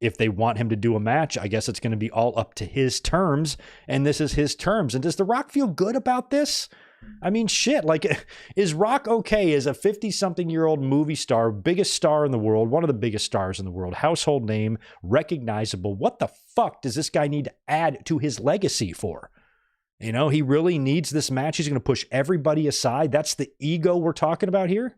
if they want him to do a match, I guess it's going to be all up to his terms, and this is his terms. And does The Rock feel good about this? I mean, shit, is Rock okay as a 50-something-year-old movie star, biggest star in the world, one of the biggest stars in the world, household name, recognizable? What the fuck does this guy need to add to his legacy for? He really needs this match. He's going to push everybody aside. That's the ego we're talking about here.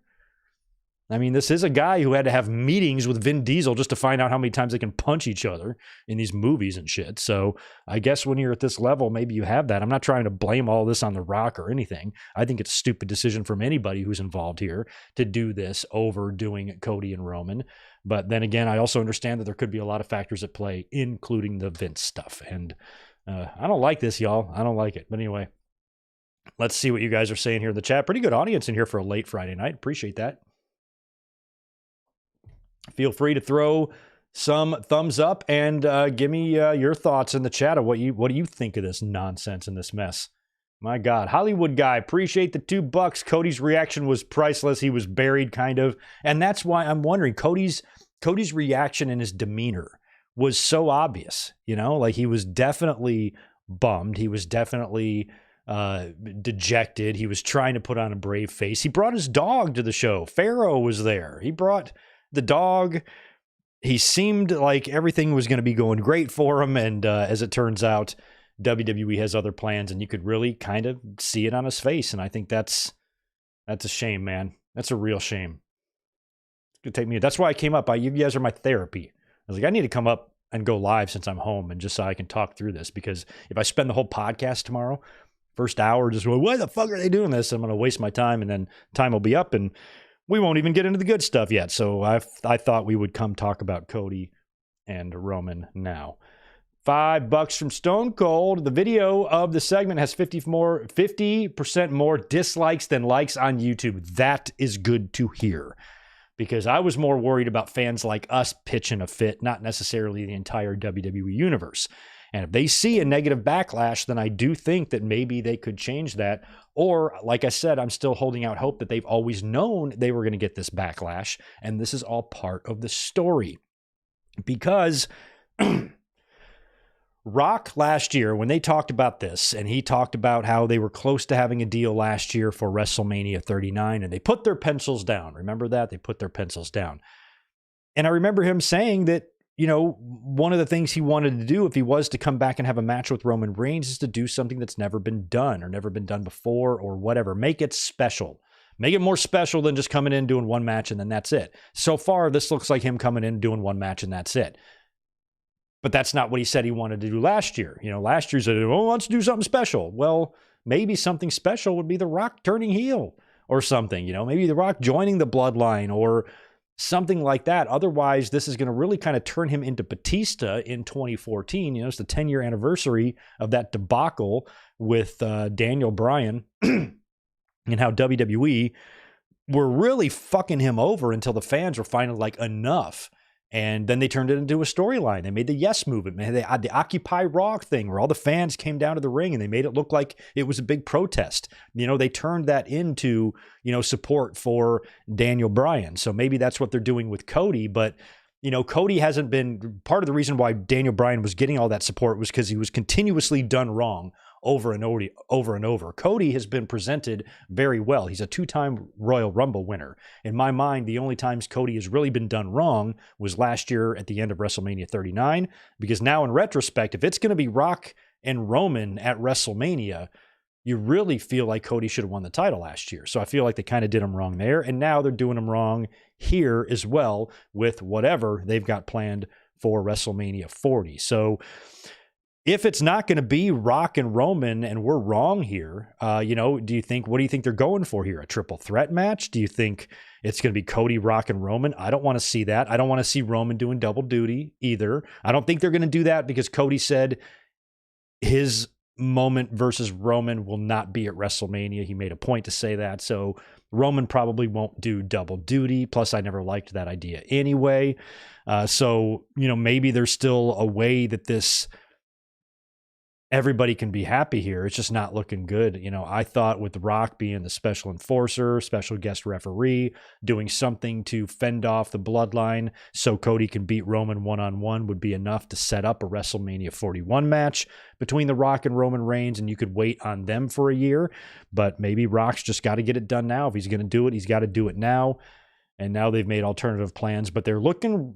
I mean, this is a guy who had to have meetings with Vin Diesel just to find out how many times they can punch each other in these movies and shit. So I guess when you're at this level, maybe you have that. I'm not trying to blame all this on The Rock or anything. I think it's a stupid decision from anybody who's involved here to do this over doing Cody and Roman. But then again, I also understand that there could be a lot of factors at play, including the Vince stuff. And I don't like this, y'all. I don't like it. But anyway, let's see what you guys are saying here in the chat. Pretty good audience in here for a late Friday night. Appreciate that. Feel free to throw some thumbs up and give me your thoughts in the chat of what do you think of this nonsense and this mess. My God. Hollywood Guy, appreciate the $2. Cody's reaction was priceless. He was buried, kind of. And that's why I'm wondering, Cody's reaction and his demeanor was so obvious. He was definitely bummed. He was definitely dejected. He was trying to put on a brave face. He brought his dog to the show. Pharaoh was there. He brought the dog. He seemed like everything was going to be going great for him. And as it turns out, WWE has other plans, and you could really kind of see it on his face. And I think that's a shame, man. That's a real shame. It's going to take me. That's why I came up. You guys are my therapy. I was like, I need to come up and go live since I'm home, and just so I can talk through this, because if I spend the whole podcast tomorrow, first hour, just why the fuck are they doing this? I'm going to waste my time, and then time will be up, and we won't even get into the good stuff yet. So I thought we would come talk about Cody and Roman now. $5 from Stone Cold. The video of the segment has 50% more dislikes than likes on YouTube. That is good to hear, because I was more worried about fans like us pitching a fit, not necessarily the entire WWE universe. And if they see a negative backlash, then I do think that maybe they could change that. Or, like I said, I'm still holding out hope that they've always known they were going to get this backlash, and this is all part of the story. Because Rock last year, when they talked about this, and he talked about how they were close to having a deal last year for WrestleMania 39, and they put their pencils down. Remember that? They put their pencils down. And I remember him saying that, one of the things he wanted to do if he was to come back and have a match with Roman Reigns is to do something that's never been done or never been done before or whatever. Make it special. Make it more special than just coming in, doing one match, and then that's it. So far, this looks like him coming in, doing one match, and that's it. But that's not what he said he wanted to do last year. Last year he said, oh, let's do something special. Well, maybe something special would be The Rock turning heel or something. Maybe The Rock joining the Bloodline or something like that. Otherwise, this is going to really kind of turn him into Batista in 2014. It's the 10-year anniversary of that debacle with Daniel Bryan and how WWE were really fucking him over until the fans were finally like, enough. And then they turned it into a storyline. They made the Yes movement. They had the Occupy Raw thing where all the fans came down to the ring and they made it look like it was a big protest. They turned that into, support for Daniel Bryan. So maybe that's what they're doing with Cody. But, Cody hasn't been part of the reason why Daniel Bryan was getting all that support was because he was continuously done wrong over and over. Cody has been presented very well. He's a 2-time Royal Rumble winner. In my mind, the only times Cody has really been done wrong was last year at the end of WrestleMania 39, because now in retrospect, if it's going to be Rock and Roman at WrestleMania, you really feel like Cody should have won the title last year. So I feel like they kind of did him wrong there, and now they're doing him wrong here as well with whatever they've got planned for WrestleMania 40. So if it's not going to be Rock and Roman and we're wrong here, what do you think they're going for here? A triple threat match? Do you think it's going to be Cody, Rock, and Roman? I don't want to see that. I don't want to see Roman doing double duty either. I don't think they're going to do that because Cody said his moment versus Roman will not be at WrestleMania. He made a point to say that. So Roman probably won't do double duty. Plus, I never liked that idea anyway. So maybe there's still a way that everybody can be happy here. It's just not looking good. I thought with The Rock being the special enforcer, special guest referee, doing something to fend off the bloodline so Cody can beat Roman one-on-one would be enough to set up a WrestleMania 41 match between The Rock and Roman Reigns, and you could wait on them for a year. But maybe Rock's just got to get it done now. If he's going to do it, he's got to do it now. And now they've made alternative plans, but they're looking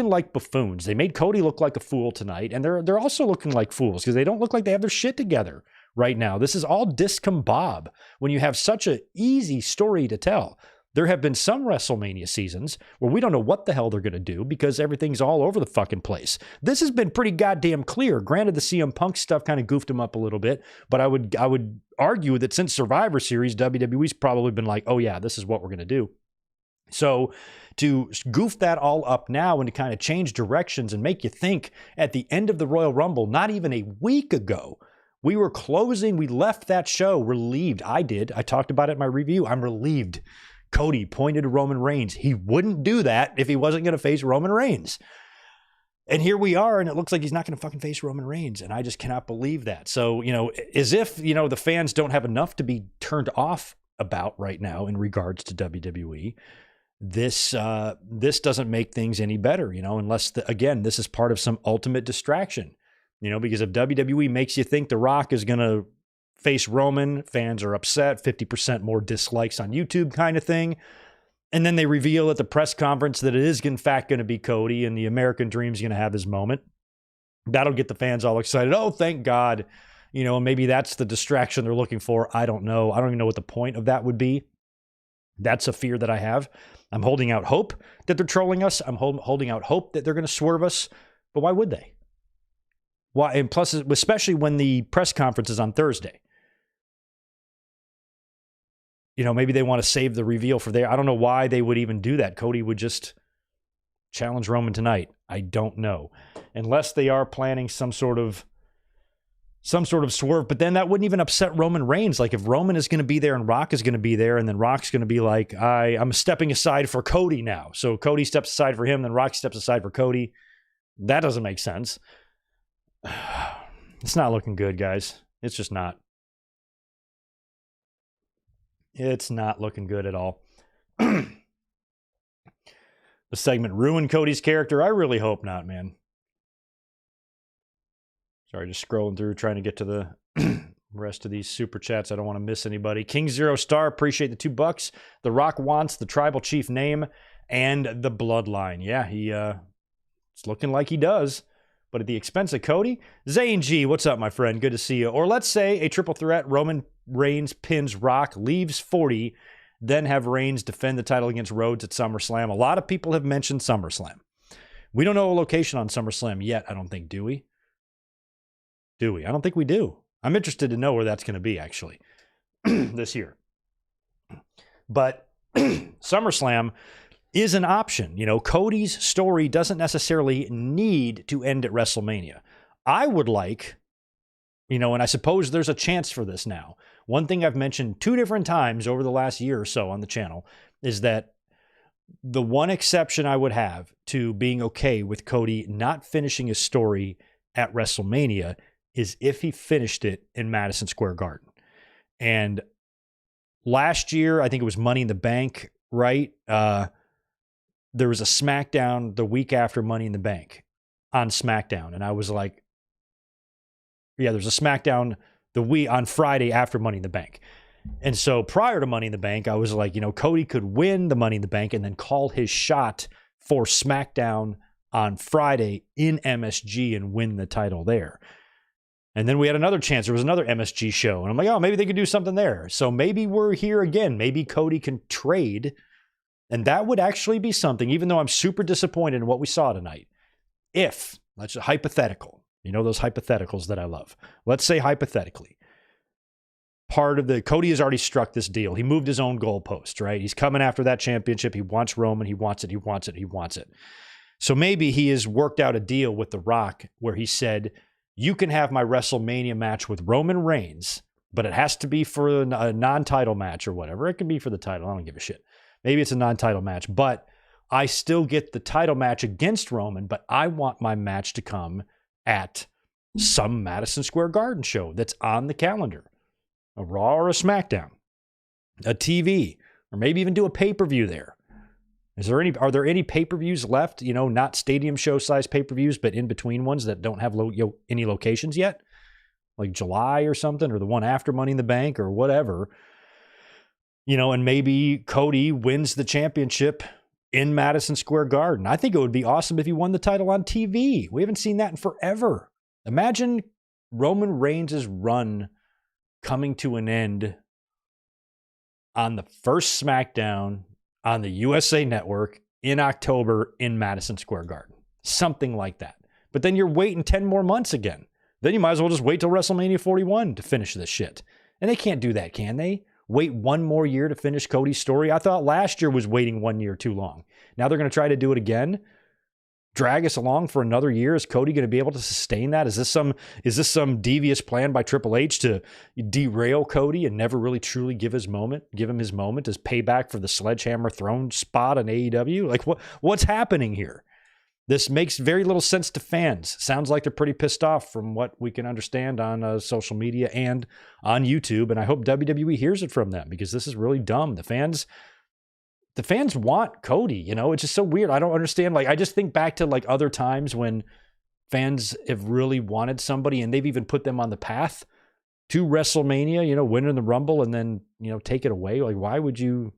like buffoons. They made Cody look like a fool tonight, and they're also looking like fools because they don't look like they have their shit together right now. This is all discombobulated when you have such an easy story to tell. There have been some WrestleMania seasons where we don't know what the hell they're going to do because everything's all over the fucking place. This has been pretty goddamn clear. Granted, the CM Punk stuff kind of goofed them up a little bit, but I would argue that since Survivor Series, WWE's probably been like, oh yeah, this is what we're going to do. So to goof that all up now and to kind of change directions and make you think at the end of the Royal Rumble, not even a week ago, we left that show relieved. I did. I talked about it in my review. I'm relieved. Cody pointed to Roman Reigns. He wouldn't do that if he wasn't going to face Roman Reigns. And here we are, and it looks like he's not going to fucking face Roman Reigns, and I just cannot believe that. So, as if, the fans don't have enough to be turned off about right now in regards to WWE. This doesn't make things any better, unless, this is part of some ultimate distraction, because if WWE makes you think The Rock is going to face Roman, fans are upset, 50% more dislikes on YouTube kind of thing. And then they reveal at the press conference that it is in fact going to be Cody and the American Dream's going to have his moment. That'll get the fans all excited. Oh, thank God. Maybe that's the distraction they're looking for. I don't know. I don't even know what the point of that would be. That's a fear that I have. I'm holding out hope that they're trolling us. I'm holding out hope that they're going to swerve us. But why would they? Why? And plus, especially when the press conference is on Thursday. Maybe they want to save the reveal for there. I don't know why they would even do that. Cody would just challenge Roman tonight. I don't know. Unless they are planning some sort of swerve, but then that wouldn't even upset Roman Reigns. Like if Roman is going to be there and Rock is going to be there, and then Rock's going to be like, I'm stepping aside for Cody now. So Cody steps aside for him, then Rock steps aside for Cody. That doesn't make sense. It's not looking good, guys. It's just not. It's not looking good at all. The segment ruined Cody's character. I really hope not, man. Sorry, just scrolling through, trying to get to the rest of these super chats. I don't want to miss anybody. King Zero Star, appreciate the $2. The Rock wants the tribal chief name and the bloodline. Yeah, it's looking like he does, but at the expense of Cody. Zane G, what's up, my friend? Good to see you. Or let's say a triple threat: Roman Reigns pins Rock, leaves 40, then have Reigns defend the title against Rhodes at SummerSlam. A lot of people have mentioned SummerSlam. We don't know a location on SummerSlam yet, I don't think, do we? Do we? I don't think we do. I'm interested to know where that's going to be, actually, this year. But SummerSlam is an option. You know, Cody's story doesn't necessarily need to end at WrestleMania. I would like, you know, and I suppose there's a chance for this now. One thing I've mentioned 2 different times over the last year or so on the channel is that the one exception I would have to being okay with Cody not finishing his story at WrestleMania is if he finished it in Madison Square Garden. And last year, I think it was Money in the Bank, right? There was a SmackDown the week after Money in the Bank on SmackDown. And I was like, yeah, there's a SmackDown on Friday after Money in the Bank. And so prior to Money in the Bank, I was like, you know, Cody could win the Money in the Bank and then call his shot for SmackDown on Friday in MSG and win the title there. And then we had another chance. There was another MSG show. And I'm like, oh, maybe they could do something there. So maybe we're here again. Maybe Cody can trade. And that would actually be something, even though I'm super disappointed in what we saw tonight. If, that's a hypothetical. You know those hypotheticals that I love. Let's say hypothetically, Cody has already struck this deal. He moved his own goalpost, right? He's coming after that championship. He wants Roman. He wants it. He wants it. He wants it. So maybe he has worked out a deal with The Rock where he said, you can have my WrestleMania match with Roman Reigns, but it has to be for a non-title match or whatever. It can be for the title. I don't give a shit. Maybe it's a non-title match, but I still get the title match against Roman, but I want my match to come at some Madison Square Garden show that's on the calendar. A Raw or a SmackDown, a TV, or maybe even do a pay-per-view there. Are there any pay-per-views left, you know, not stadium show size pay-per-views, but in between ones that don't have any locations yet? Like July or something, or the one after Money in the Bank or whatever. You know, and maybe Cody wins the championship in Madison Square Garden. I think it would be awesome if he won the title on TV. We haven't seen that in forever. Imagine Roman Reigns' run coming to an end on the first SmackDown on the USA Network in October in Madison Square Garden. Something like that. But then you're waiting 10 more months again. Then you might as well just wait till WrestleMania 41 to finish this shit. And they can't do that, can they? Wait 1 more year to finish Cody's story? I thought last year was waiting 1 year too long. Now they're going to try to do it again? Drag us along for another year? Is Cody going to be able to sustain that? Is this some devious plan by Triple H to derail Cody and never really truly give him his moment as payback for the sledgehammer throne spot on AEW? Like what's happening here? This makes very little sense to fans. Sounds like they're pretty pissed off from what we can understand on social media and on YouTube. And I hope WWE hears it from them because this is really dumb. The fans want Cody, you know, it's just so weird. I don't understand. Like, I just think back to like other times when fans have really wanted somebody and they've even put them on the path to WrestleMania, you know, winning the Rumble and then, you know, take it away. Like, why would you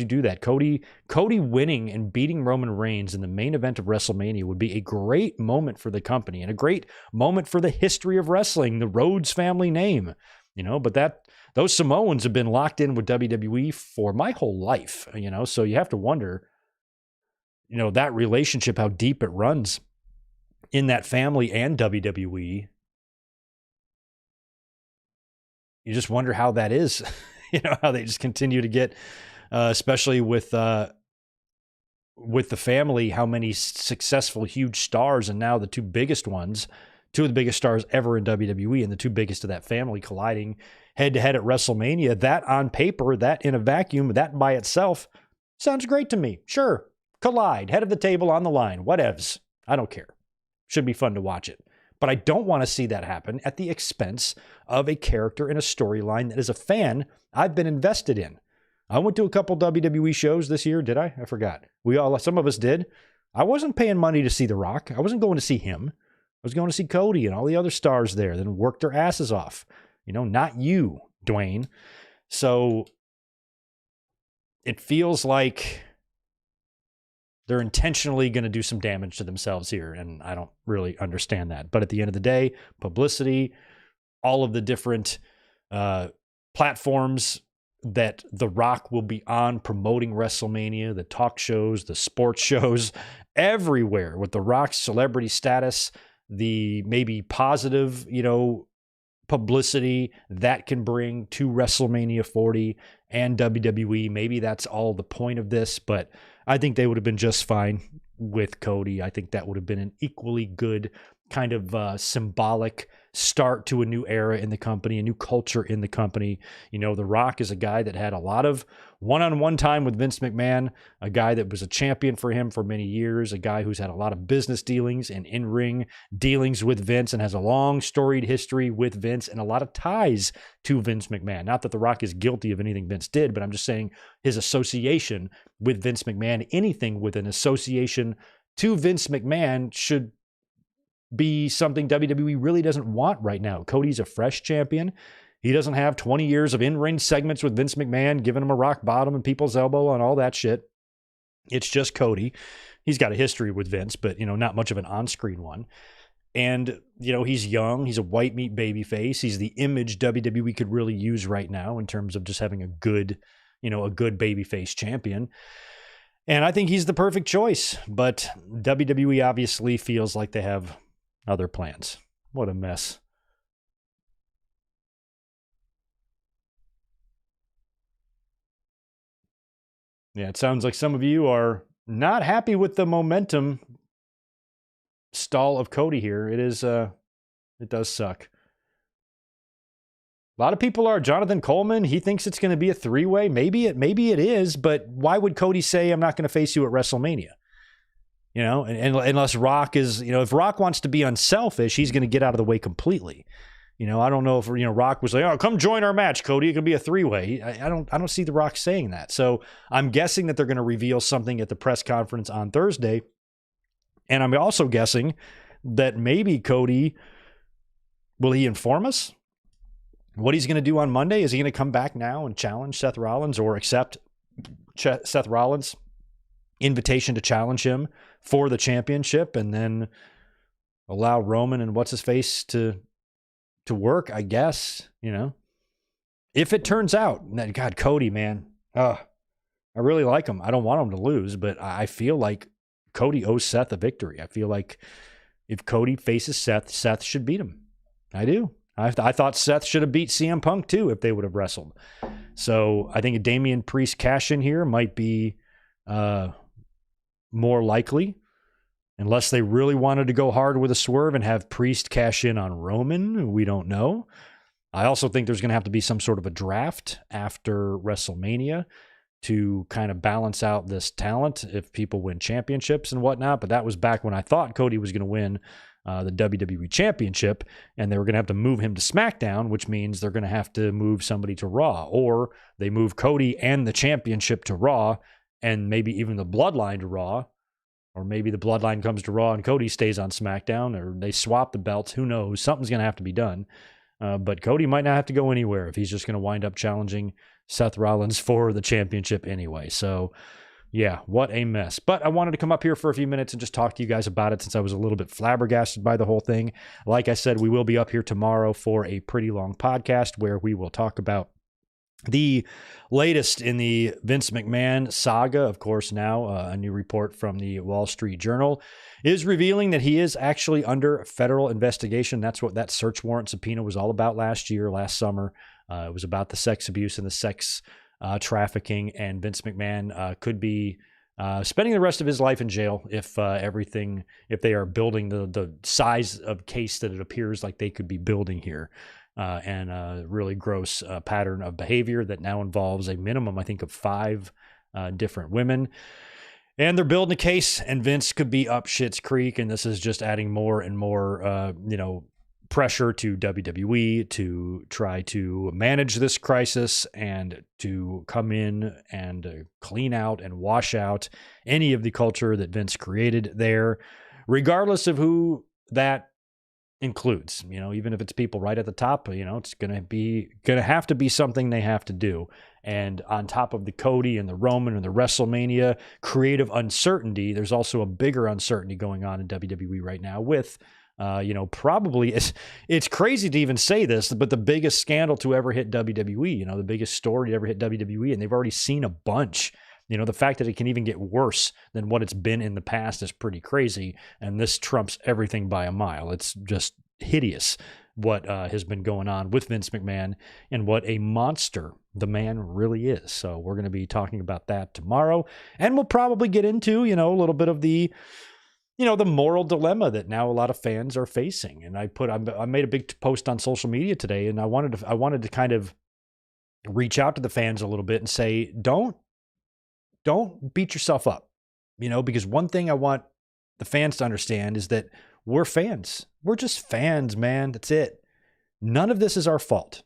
do that? Cody winning and beating Roman Reigns in the main event of WrestleMania would be a great moment for the company and a great moment for the history of wrestling, the Rhodes family name, you know, but those Samoans have been locked in with WWE for my whole life, you know, so you have to wonder, you know, that relationship, how deep it runs in that family and WWE. You just wonder how that is, you know, how they just continue to get, especially with the family, how many successful, huge stars, and now the two biggest ones, two of the biggest stars ever in WWE and the two biggest of that family colliding head-to-head at WrestleMania. That on paper, that in a vacuum, that by itself sounds great to me. Sure, collide, head of the table on the line, whatevs. I don't care. Should be fun to watch it. But I don't want to see that happen at the expense of a character in a storyline that as a fan, I've been invested in. I went to a couple WWE shows this year, did I? I forgot. Some of us did. I wasn't paying money to see The Rock. I wasn't going to see him. was going to see Cody and all the other stars there, then worked their asses off. Not you, Dwayne. So it feels like they're intentionally going to do some damage to themselves here, and I don't really understand that. But at the end of the day, publicity, all of the different platforms that The Rock will be on promoting WrestleMania, the talk shows, the sports shows, everywhere with The Rock's celebrity status, the maybe positive, publicity that can bring to WrestleMania 40 and WWE. Maybe that's all the point of this, but I think they would have been just fine with Cody. I think that would have been an equally good kind of symbolic start to a new era in the company, a new culture in the company. The Rock is a guy that had a lot of one-on-one time with Vince McMahon, a guy that was a champion for him for many years, a guy who's had a lot of business dealings and in-ring dealings with Vince and has a long storied history with Vince and a lot of ties to Vince McMahon. Not that The Rock is guilty of anything Vince did, but I'm just saying his association with Vince McMahon, anything with an association to Vince McMahon should be something WWE really doesn't want right now. Cody's a fresh champion. He doesn't have 20 years of in-ring segments with Vince McMahon, giving him a rock bottom and people's elbow and all that shit. It's just Cody. He's got a history with Vince, but, not much of an on-screen one. And, he's young. He's a white meat baby face. He's the image WWE could really use right now in terms of just having a good baby face champion. And I think he's the perfect choice. But WWE obviously feels like they have other plans. What a mess. Yeah, it sounds like some of you are not happy with the momentum stall of Cody here. It does suck. A lot of people are. Jonathan Coleman, he thinks it's going to be a three-way. Maybe it is, but why would Cody say, I'm not going to face you at WrestleMania? And unless Rock is, if Rock wants to be unselfish, he's going to get out of the way completely. I don't know if, Rock was like, oh, come join our match, Cody. It could be a three-way. I don't see The Rock saying that. So I'm guessing that they're going to reveal something at the press conference on Thursday. And I'm also guessing that maybe Cody, will he inform us what he's going to do on Monday? Is he going to come back now and challenge Seth Rollins or accept Seth Rollins' invitation to challenge him for the championship and then allow Roman and what's-his-face to work, I guess, If it turns out that, God, Cody, man, I really like him. I don't want him to lose, but I feel like Cody owes Seth a victory. I feel like if Cody faces Seth, Seth should beat him. I do. I thought Seth should have beat CM Punk too if they would have wrestled. So I think a Damian Priest cash in here might be more likely, unless they really wanted to go hard with a swerve and have Priest cash in on Roman. We don't know. I also think there's going to have to be some sort of a draft after WrestleMania to kind of balance out this talent if people win championships and whatnot. But that was back when I thought Cody was going to win the WWE Championship, and they were going to have to move him to SmackDown, which means they're going to have to move somebody to Raw, or they move Cody and the championship to Raw, and maybe even the Bloodline to Raw, or maybe the Bloodline comes to Raw and Cody stays on SmackDown, or they swap the belts. Who knows? Something's going to have to be done. But Cody might not have to go anywhere if he's just going to wind up challenging Seth Rollins for the championship anyway. So, yeah, what a mess. But I wanted to come up here for a few minutes and just talk to you guys about it since I was a little bit flabbergasted by the whole thing. Like I said, we will be up here tomorrow for a pretty long podcast where we will talk about the latest in the Vince McMahon saga. Of course, now a new report from the Wall Street Journal is revealing that he is actually under federal investigation. That's what that search warrant subpoena was all about last summer. It was about the sex abuse and the sex trafficking, and Vince McMahon could be spending the rest of his life in jail if they are building the size of case that it appears like they could be building here. And a really gross pattern of behavior that now involves a minimum, I think, of 5 different women. And they're building a case, and Vince could be up shit's creek, and this is just adding more and more, pressure to WWE to try to manage this crisis and to come in and clean out and wash out any of the culture that Vince created there, regardless of who that includes. Even if it's people right at the top, it's gonna have to be something they have to do. And on top of the Cody and the Roman and the WrestleMania creative uncertainty, there's also a bigger uncertainty going on in WWE right now with, probably it's crazy to even say this, but the biggest scandal to ever hit WWE, the biggest story to ever hit WWE, and they've already seen a bunch. The fact that it can even get worse than what it's been in the past is pretty crazy. And this trumps everything by a mile. It's just hideous what has been going on with Vince McMahon and what a monster the man really is. So we're going to be talking about that tomorrow. And we'll probably get into, a little bit of the moral dilemma that now a lot of fans are facing. And I made a big post on social media today, and I wanted to kind of reach out to the fans a little bit and say, don't beat yourself up, because one thing I want the fans to understand is that we're fans. We're just fans, man. That's it. None of this is our fault.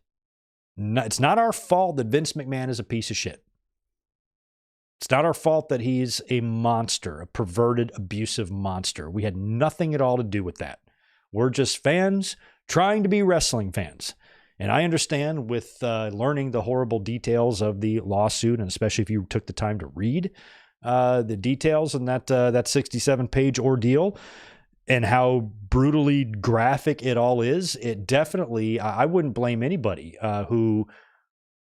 It's not our fault that Vince McMahon is a piece of shit. It's not our fault that he's a monster, a perverted, abusive monster. We had nothing at all to do with that. We're just fans trying to be wrestling fans. And I understand with learning the horrible details of the lawsuit, and especially if you took the time to read the details in that 67-page ordeal and how brutally graphic it all is, it definitely, I wouldn't blame anybody who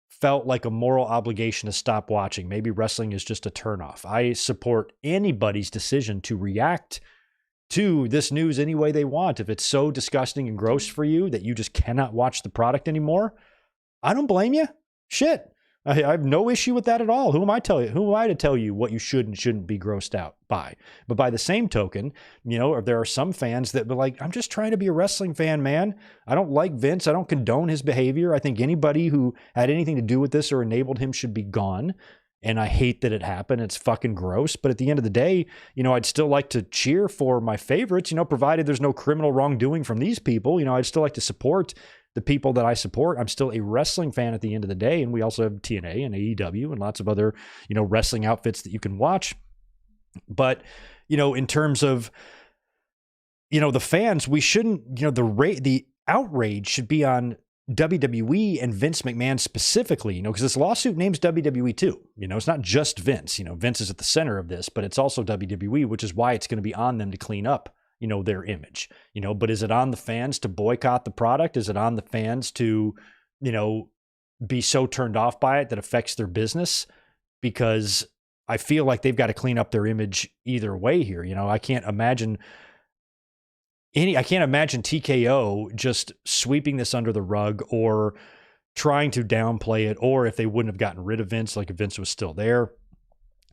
felt like a moral obligation to stop watching. Maybe wrestling is just a turnoff. I support anybody's decision to react to this news any way they want. If it's so disgusting and gross for you that you just cannot watch the product anymore, I don't blame you. Shit. I have no issue with that at all. Who am I to tell you what you should and shouldn't be grossed out by? But by the same token, there are some fans that be like, I'm just trying to be a wrestling fan, man. I don't like Vince. I don't condone his behavior. I think anybody who had anything to do with this or enabled him should be gone. And I hate that it happened. It's fucking gross. But at the end of the day, I'd still like to cheer for my favorites, provided there's no criminal wrongdoing from these people. I'd still like to support the people that I support. I'm still a wrestling fan at the end of the day. And we also have TNA and AEW and lots of other, wrestling outfits that you can watch. But, in terms of, the fans, we shouldn't, the outrage should be on WWE and Vince McMahon specifically, because this lawsuit names WWE too. It's not just Vince. Vince is at the center of this, but it's also WWE, which is why it's going to be on them to clean up, their image. But is it on the fans to boycott the product? Is it on the fans to, be so turned off by it that affects their business? Because I feel like they've got to clean up their image either way here. I can't imagine TKO just sweeping this under the rug or trying to downplay it, or if they wouldn't have gotten rid of Vince, like if Vince was still there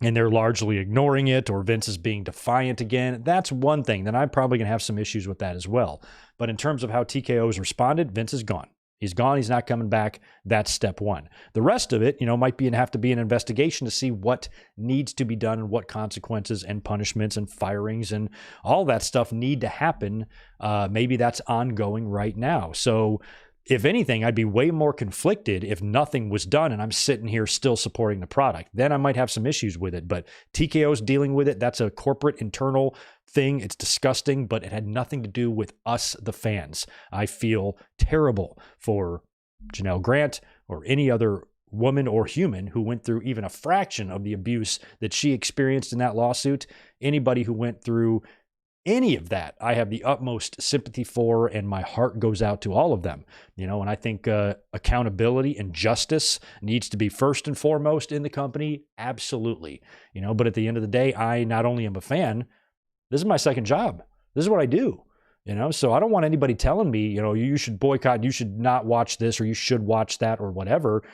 and they're largely ignoring it, or Vince is being defiant again. That's one thing. Then I'm probably going to have some issues with that as well. But in terms of how TKO has responded, Vince is gone. He's gone. He's not coming back. That's step one. The rest of it, might have to be an investigation to see what needs to be done and what consequences and punishments and firings and all that stuff need to happen. Maybe that's ongoing right now. So if anything, I'd be way more conflicted if nothing was done and I'm sitting here still supporting the product. Then I might have some issues with it. But TKO's dealing with it. That's a corporate internal thing. It's disgusting, but it had nothing to do with us, the fans. I feel terrible for Janelle Grant or any other woman or human who went through even a fraction of the abuse that she experienced in that lawsuit. Anybody who went through any of that, I have the utmost sympathy for, and my heart goes out to all of them. And I think accountability and justice needs to be first and foremost in the company. Absolutely. But at the end of the day, I not only am a fan, this is my second job. This is what I do. So I don't want anybody telling me, you should boycott, you should not watch this, or you should watch that, or whatever.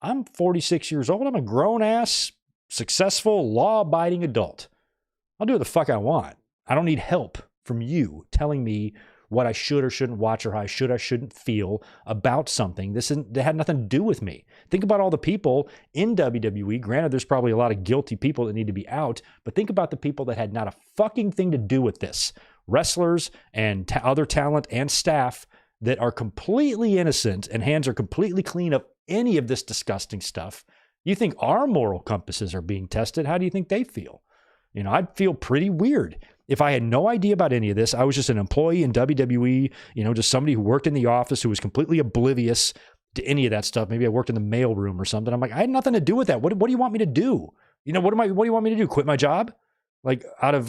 I'm 46 years old. I'm a grown-ass, successful, law-abiding adult. I'll do what the fuck I want. I don't need help from you telling me what I should or shouldn't watch, or how I should or shouldn't feel about something. That had nothing to do with me. Think about all the people in WWE. Granted, there's probably a lot of guilty people that need to be out, but think about the people that had not a fucking thing to do with this. Wrestlers and other talent and staff that are completely innocent and hands are completely clean of any of this disgusting stuff. You think our moral compasses are being tested? How do you think they feel? I'd feel pretty weird If I had no idea about any of this, I was just an employee in WWE, just somebody who worked in the office who was completely oblivious to any of that stuff. Maybe I worked in the mailroom or something. I'm like, I had nothing to do with that. What do you want me to do? What do you want me to do? Quit my job? Like out of,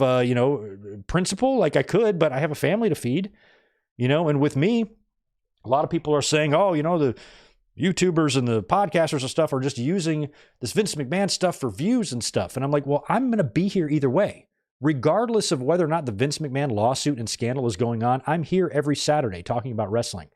principle? Like I could, but I have a family to feed, and with me, a lot of people are saying, oh, the YouTubers and the podcasters and stuff are just using this Vince McMahon stuff for views and stuff. And I'm like, well, I'm going to be here either way. Regardless of whether or not the Vince McMahon lawsuit and scandal is going on, I'm here every Saturday talking about wrestling.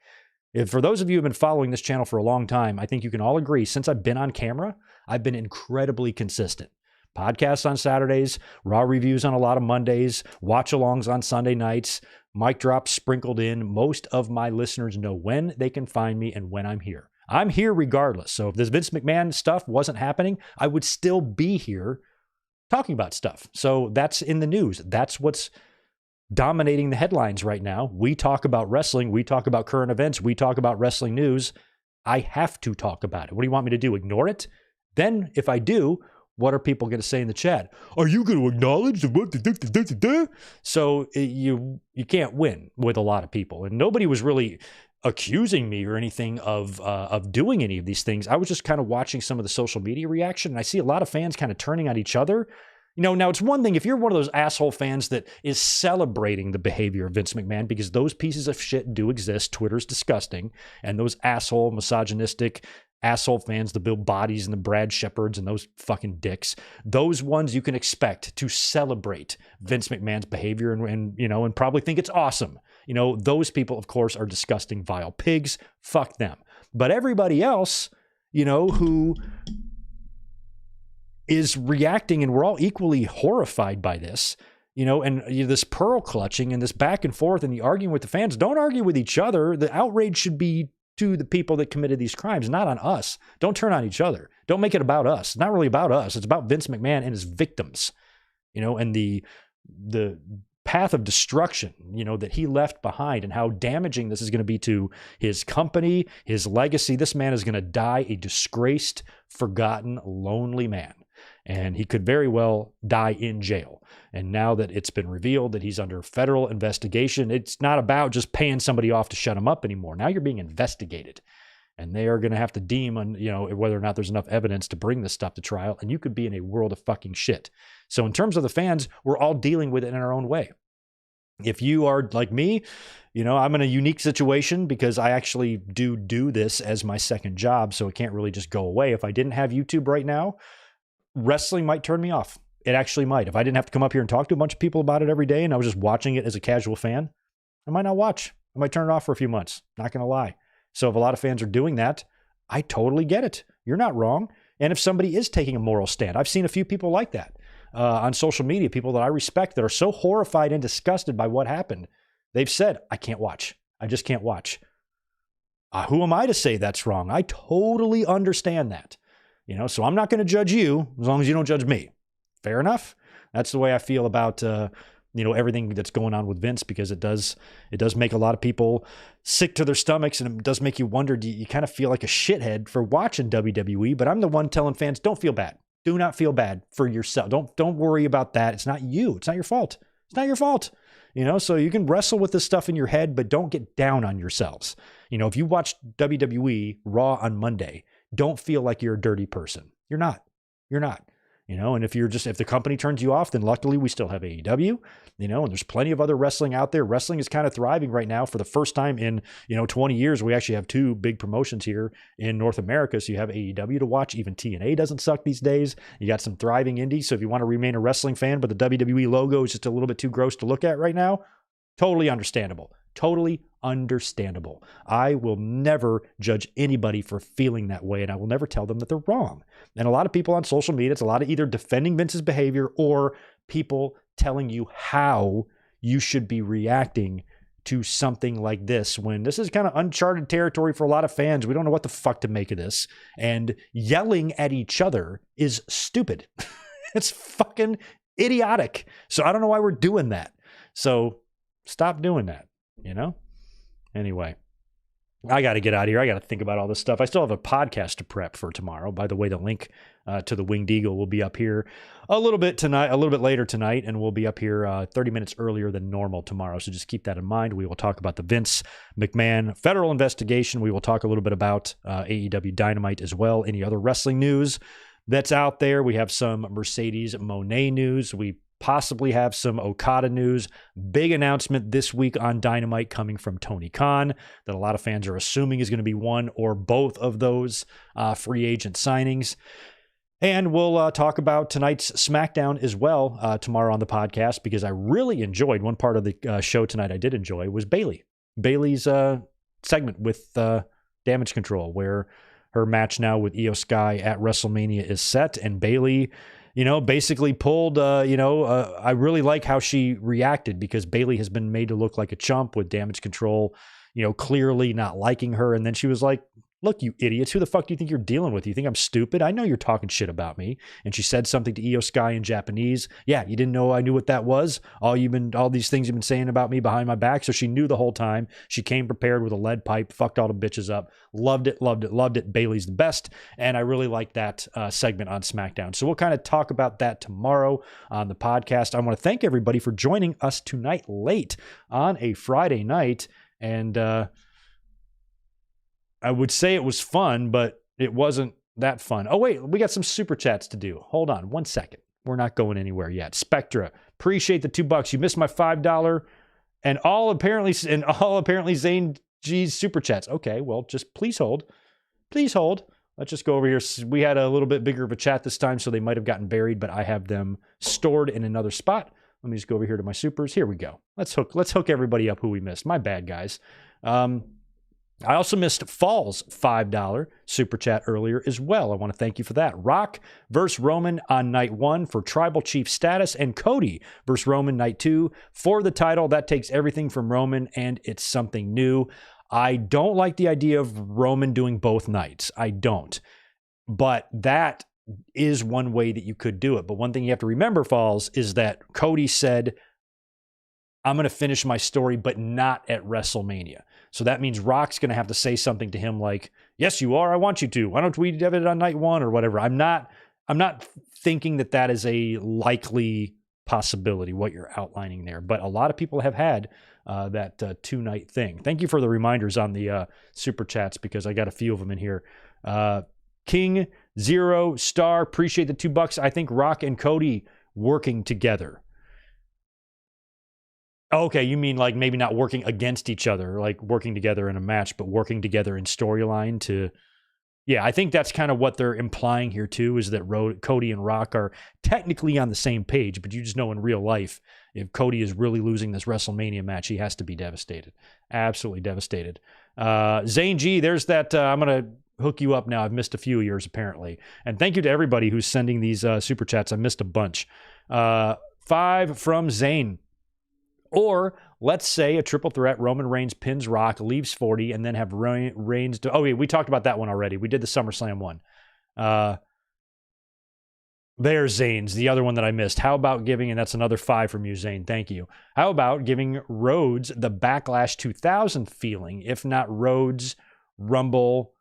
For those of you who have been following this channel for a long time, I think you can all agree, since I've been on camera, I've been incredibly consistent. Podcasts on Saturdays, Raw reviews on a lot of Mondays, watch-alongs on Sunday nights, mic drops sprinkled in. Most of my listeners know when they can find me and when I'm here. I'm here regardless. So if this Vince McMahon stuff wasn't happening, I would still be here talking about stuff. So that's in the news. That's what's dominating the headlines right now. We talk about wrestling. We talk about current events. We talk about wrestling news. I have to talk about it. What do you want me to do? Ignore it? Then if I do, what are people going to say in the chat? Are you going to acknowledge the... So you can't win with a lot of people. And nobody was really accusing me or anything of doing any of these things. I was just kind of watching some of the social media reaction, and I see a lot of fans kind of turning on each other. Now it's one thing if you're one of those asshole fans that is celebrating the behavior of Vince McMahon, because those pieces of shit do exist. Twitter's disgusting. And those asshole, misogynistic asshole fans, the Bill Bodies and the Brad Shepherds and those fucking dicks, those ones you can expect to celebrate Vince McMahon's behavior and probably think it's awesome. Those people, of course, are disgusting, vile pigs. Fuck them. But everybody else, who is reacting, and we're all equally horrified by this, and this pearl clutching and this back and forth and the arguing with the fans. Don't argue with each other. The outrage should be to the people that committed these crimes, not on us. Don't turn on each other. Don't make it about us. It's not really about us. It's about Vince McMahon and his victims, and the path of destruction, that he left behind, and how damaging this is going to be to his company, his legacy. This man is going to die a disgraced, forgotten, lonely man. And he could very well die in jail. And now that it's been revealed that he's under federal investigation, it's not about just paying somebody off to shut him up anymore. Now you're being investigated. And they are going to have to deem on, whether or not there's enough evidence to bring this stuff to trial. And you could be in a world of fucking shit. So in terms of the fans, we're all dealing with it in our own way. If you are like me, I'm in a unique situation because I actually do this as my second job. So it can't really just go away. If I didn't have YouTube right now, wrestling might turn me off. It actually might. If I didn't have to come up here and talk to a bunch of people about it every day and I was just watching it as a casual fan, I might not watch. I might turn it off for a few months. Not going to lie. So if a lot of fans are doing that, I totally get it. You're not wrong. And if somebody is taking a moral stand, I've seen a few people like that on social media, people that I respect that are so horrified and disgusted by what happened. They've said, I can't watch. I just can't watch. Who am I to say that's wrong? I totally understand that. So I'm not going to judge you as long as you don't judge me. Fair enough. That's the way I feel about, everything that's going on with Vince, because it does make a lot of people sick to their stomachs, and it does make you wonder, do you kind of feel like a shithead for watching WWE? But I'm the one telling fans, don't feel bad. Do not feel bad for yourself. Don't worry about that. It's not you. It's not your fault. It's not your fault. So you can wrestle with this stuff in your head, but don't get down on yourselves. If you watch WWE Raw on Monday, don't feel like you're a dirty person. You're not. And if the company turns you off, then luckily we still have AEW, and there's plenty of other wrestling out there. Wrestling is kind of thriving right now for the first time in, 20 years. We actually have two big promotions here in North America. So you have AEW to watch. Even TNA doesn't suck these days. You got some thriving indies. So if you want to remain a wrestling fan, but the WWE logo is just a little bit too gross to look at right now, totally understandable. Totally understandable. I will never judge anybody for feeling that way, and I will never tell them that they're wrong. And a lot of people on social media, it's a lot of either defending Vince's behavior or people telling you how you should be reacting to something like this, when this is kind of uncharted territory for a lot of fans. We don't know what the fuck to make of this. And yelling at each other is stupid. It's fucking idiotic. So I don't know why we're doing that. So stop doing that. Anyway, I got to get out of here. I got to think about all this stuff. I still have a podcast to prep for tomorrow. By the way, the link to the Winged Eagle will be up here a little bit later tonight, and we'll be up here 30 minutes earlier than normal tomorrow. So just keep that in mind. We will talk about the Vince McMahon federal investigation. We will talk a little bit about AEW Dynamite as well. Any other wrestling news that's out there? We have some Mercedes Moné news. We possibly have some Okada news. Big announcement this week on Dynamite coming from Tony Khan that a lot of fans are assuming is going to be one or both of those free agent signings. And we'll talk about tonight's SmackDown as well tomorrow on the podcast, because I really enjoyed one part of the show tonight I did enjoy was Bayley's segment with Damage Control, where her match now with Io Sky at WrestleMania is set, and Bayley basically pulled, I really like how she reacted, because Bayley has been made to look like a chump with Damage Control, clearly not liking her. And then she was like, look, you idiots, who the fuck do you think you're dealing with? You think I'm stupid? I know you're talking shit about me. And she said something to Io Sky in Japanese. Yeah, you didn't know I knew what that was? All these things you've been saying about me behind my back. So she knew the whole time. She came prepared with a lead pipe, fucked all the bitches up. Loved it, loved it, loved it. Bayley's the best. And I really like that segment on SmackDown. So we'll kind of talk about that tomorrow on the podcast. I want to thank everybody for joining us tonight late on a Friday night. And I would say it was fun, but it wasn't that fun. Oh, wait, we got some super chats to do. Hold on 1 second. We're not going anywhere yet. Spectra, appreciate the $2. You missed my $5 and all apparently Zane G's super chats. Okay, well, just please hold. Please hold. Let's just go over here. We had a little bit bigger of a chat this time, so they might have gotten buried, but I have them stored in another spot. Let me just go over here to my supers. Here we go. Let's hook everybody up who we missed. My bad, guys. I also missed Fall's $5 super chat earlier as well. I want to thank you for that. Rock versus Roman on night 1 for tribal chief status, and Cody versus Roman night 2 for the title. That takes everything from Roman, and it's something new. I don't like the idea of Roman doing both nights. I don't. But that is one way that you could do it. But one thing you have to remember, Falls, is that Cody said, I'm going to finish my story, but not at WrestleMania. So that means Rock's going to have to say something to him like, yes, you are. I want you to. Why don't we have it on night 1 or whatever? I'm not thinking that is a likely possibility, what you're outlining there. But a lot of people have had that 2-night thing. Thank you for the reminders on the super chats, because I got a few of them in here. King Zero Star, appreciate the $2. I think Rock and Cody working together. Okay, you mean like maybe not working against each other, like working together in a match, but working together in storyline to... Yeah, I think that's kind of what they're implying here too, is that Cody and Rock are technically on the same page, but you just know in real life, if Cody is really losing this WrestleMania match, he has to be devastated. Absolutely devastated. Zane G, there's that... I'm going to hook you up now. I've missed a few of yours apparently. And thank you to everybody who's sending these super chats. I missed a bunch. 5 from Zane. Or let's say a triple threat, Roman Reigns pins Rock, leaves 40, and then have Reigns... we talked about that one already. We did the SummerSlam one. There's Zane's, the other one that I missed. How about giving, and that's another 5 from you, Zane, thank you. How about giving Rhodes the Backlash 2000 feeling, if not Rhodes' Rumble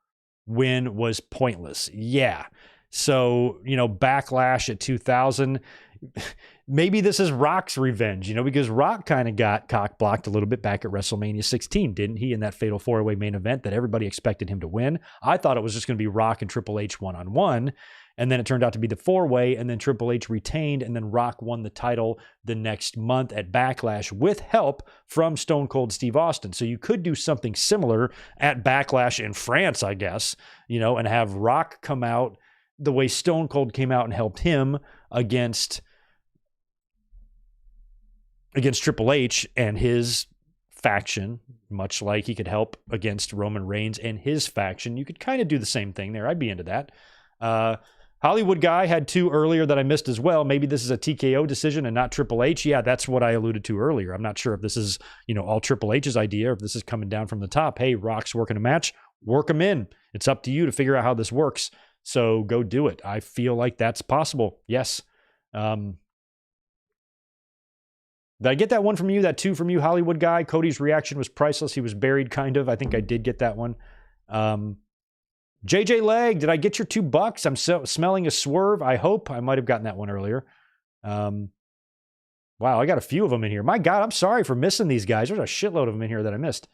win was pointless? Yeah. So, Backlash at 2000... Maybe this is Rock's revenge, because Rock kind of got cock-blocked a little bit back at WrestleMania 16, didn't he, in that fatal 4-way main event that everybody expected him to win? I thought it was just going to be Rock and Triple H one-on-one, and then it turned out to be the 4-way, and then Triple H retained, and then Rock won the title the next month at Backlash with help from Stone Cold Steve Austin. So you could do something similar at Backlash in France, I guess, and have Rock come out the way Stone Cold came out and helped him against Triple H and his faction, much like he could help against Roman Reigns and his faction. You could kind of do the same thing there. I'd be into that. Hollywood Guy had 2 earlier that I missed as well. Maybe this is a TKO decision and not Triple H. Yeah, that's what I alluded to earlier. I'm not sure if this is, all Triple H's idea or if this is coming down from the top. Hey, Rock's working a match. Work him in. It's up to you to figure out how this works. So go do it. I feel like that's possible. Yes. Did I get that one from you? That 2 from you, Hollywood guy? Cody's reaction was priceless. He was buried, kind of. I think I did get that one. JJ Leg, did I get your $2? I'm smelling a swerve. I hope. I might have gotten that one earlier. Wow, I got a few of them in here. My God, I'm sorry for missing these guys. There's a shitload of them in here that I missed.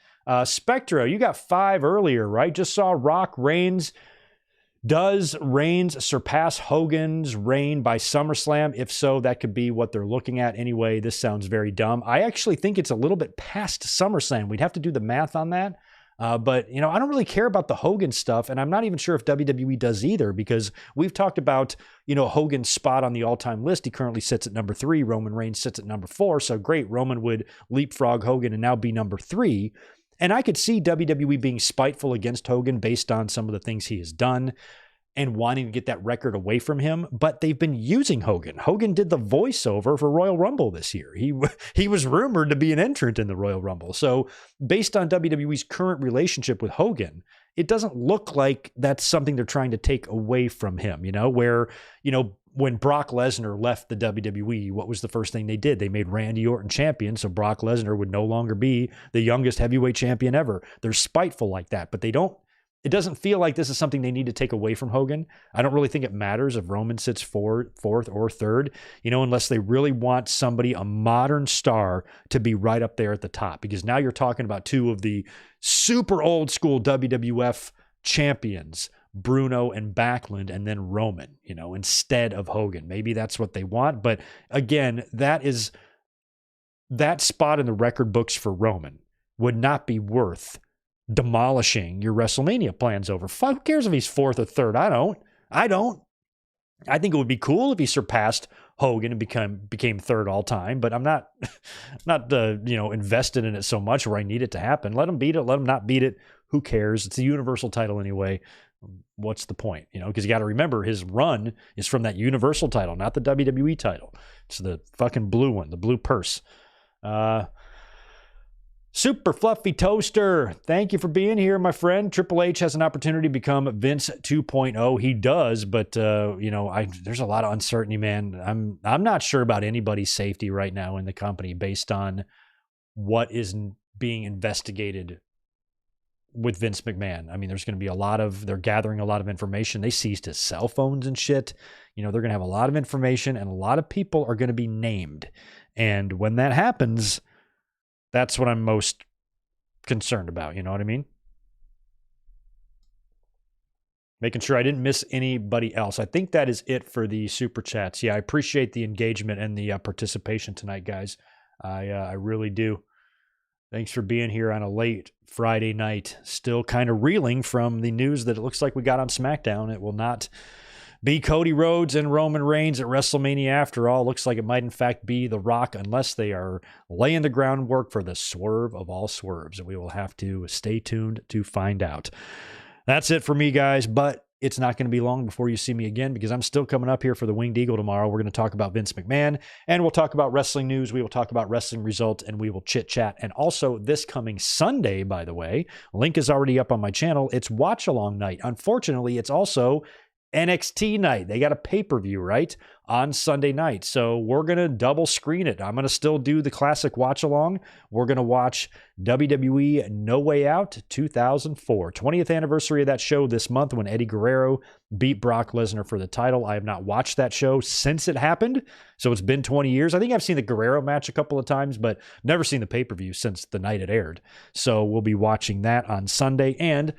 Spectra, you got 5 earlier, right? Just saw Rock Reigns. Does Reigns surpass Hogan's reign by SummerSlam? If so, that could be what they're looking at. Anyway, this sounds very dumb. I actually think it's a little bit past SummerSlam. We'd have to do the math on that. But, you know, I don't really care about the Hogan stuff, and I'm not even sure if WWE does either, because we've talked about, you know, Hogan's spot on the all-time list. He currently sits at number 3. Roman Reigns sits at number 4. So great, Roman would leapfrog Hogan and now be number 3. And I could see WWE being spiteful against Hogan based on some of the things he has done and wanting to get that record away from him, but they've been using Hogan. Hogan did the voiceover for Royal Rumble this year. He was rumored to be an entrant in the Royal Rumble. So based on WWE's current relationship with Hogan, it doesn't look like that's something they're trying to take away from him, you know, where, you know, when Brock Lesnar left the WWE, what was the first thing they did? They made Randy Orton champion, so Brock Lesnar would no longer be the youngest heavyweight champion ever. They're spiteful like that, but it doesn't feel like this is something they need to take away from Hogan. I don't really think it matters if Roman sits fourth or 3rd, you know, unless they really want somebody, a modern star, to be right up there at the top. Because now you're talking about 2 of the super old school WWF champions, Bruno and Backlund, and then Roman, you know, instead of Hogan. Maybe that's what they want. But again, that spot in the record books for Roman would not be worth demolishing your WrestleMania plans over. Who cares if he's 4th or 3rd? I don't. I think it would be cool if he surpassed Hogan and became 3rd all time, but I'm not you know, invested in it so much where I need it to happen. Let him beat it. Let him not beat it. Who cares? It's a Universal title anyway. What's the point? You know, because you got to remember his run is from that Universal title, not the WWE title. It's the fucking blue one, the blue purse. Super Fluffy Toaster, thank you for being here, my friend. Triple H has an opportunity to become Vince 2.0. He does, but you know, there's a lot of uncertainty, man. I'm not sure about anybody's safety right now in the company based on what is being investigated with Vince McMahon. I mean, there's going to be they're gathering a lot of information. They seized his cell phones and shit. You know, they're going to have a lot of information, and a lot of people are going to be named. And when that happens, that's what I'm most concerned about. You know what I mean? Making sure I didn't miss anybody else. I think that is it for the super chats. Yeah, I appreciate the engagement and the participation tonight, guys. I really do. Thanks for being here on a late Friday night. Still kind of reeling from the news that it looks like we got on SmackDown. It will not be Cody Rhodes and Roman Reigns at WrestleMania after all. Looks like it might in fact be The Rock, unless they are laying the groundwork for the swerve of all swerves. We will have to stay tuned to find out. That's it for me, guys, but it's not going to be long before you see me again, because I'm still coming up here for the Winged Eagle tomorrow. We're going to talk about Vince McMahon, and we'll talk about wrestling news. We will talk about wrestling results, and we will chit chat. And also this coming Sunday, by the way, link is already up on my channel. It's watch along night. Unfortunately, it's also NXT night. They got a pay-per-view, right, on Sunday night. So we're going to double screen it. I'm going to still do the classic watch along. We're going to watch WWE No Way Out 2004. 20th anniversary of that show this month when Eddie Guerrero beat Brock Lesnar for the title. I have not watched that show since it happened. So it's been 20 years. I think I've seen the Guerrero match a couple of times, but never seen the pay-per-view since the night it aired. So we'll be watching that on Sunday. And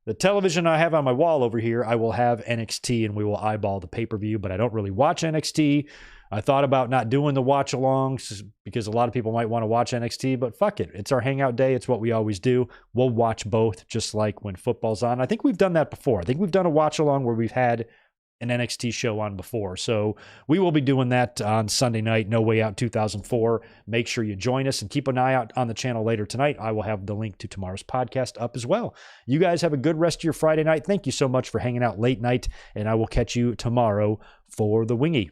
the television I have on my wall over here, I will have NXT, and we will eyeball the pay-per-view, but I don't really watch NXT. I thought about not doing the watch-alongs because a lot of people might want to watch NXT, but fuck it. It's our hangout day. It's what we always do. We'll watch both, just like when football's on. I think we've done that before. I think we've done a watch-along where we've had an NXT show on before. So we will be doing that on Sunday night, No Way Out 2004. Make sure you join us and keep an eye out on the channel later tonight. I will have the link to tomorrow's podcast up as well. You guys have a good rest of your Friday night. Thank you so much for hanging out late night, and I will catch you tomorrow for the Wingy.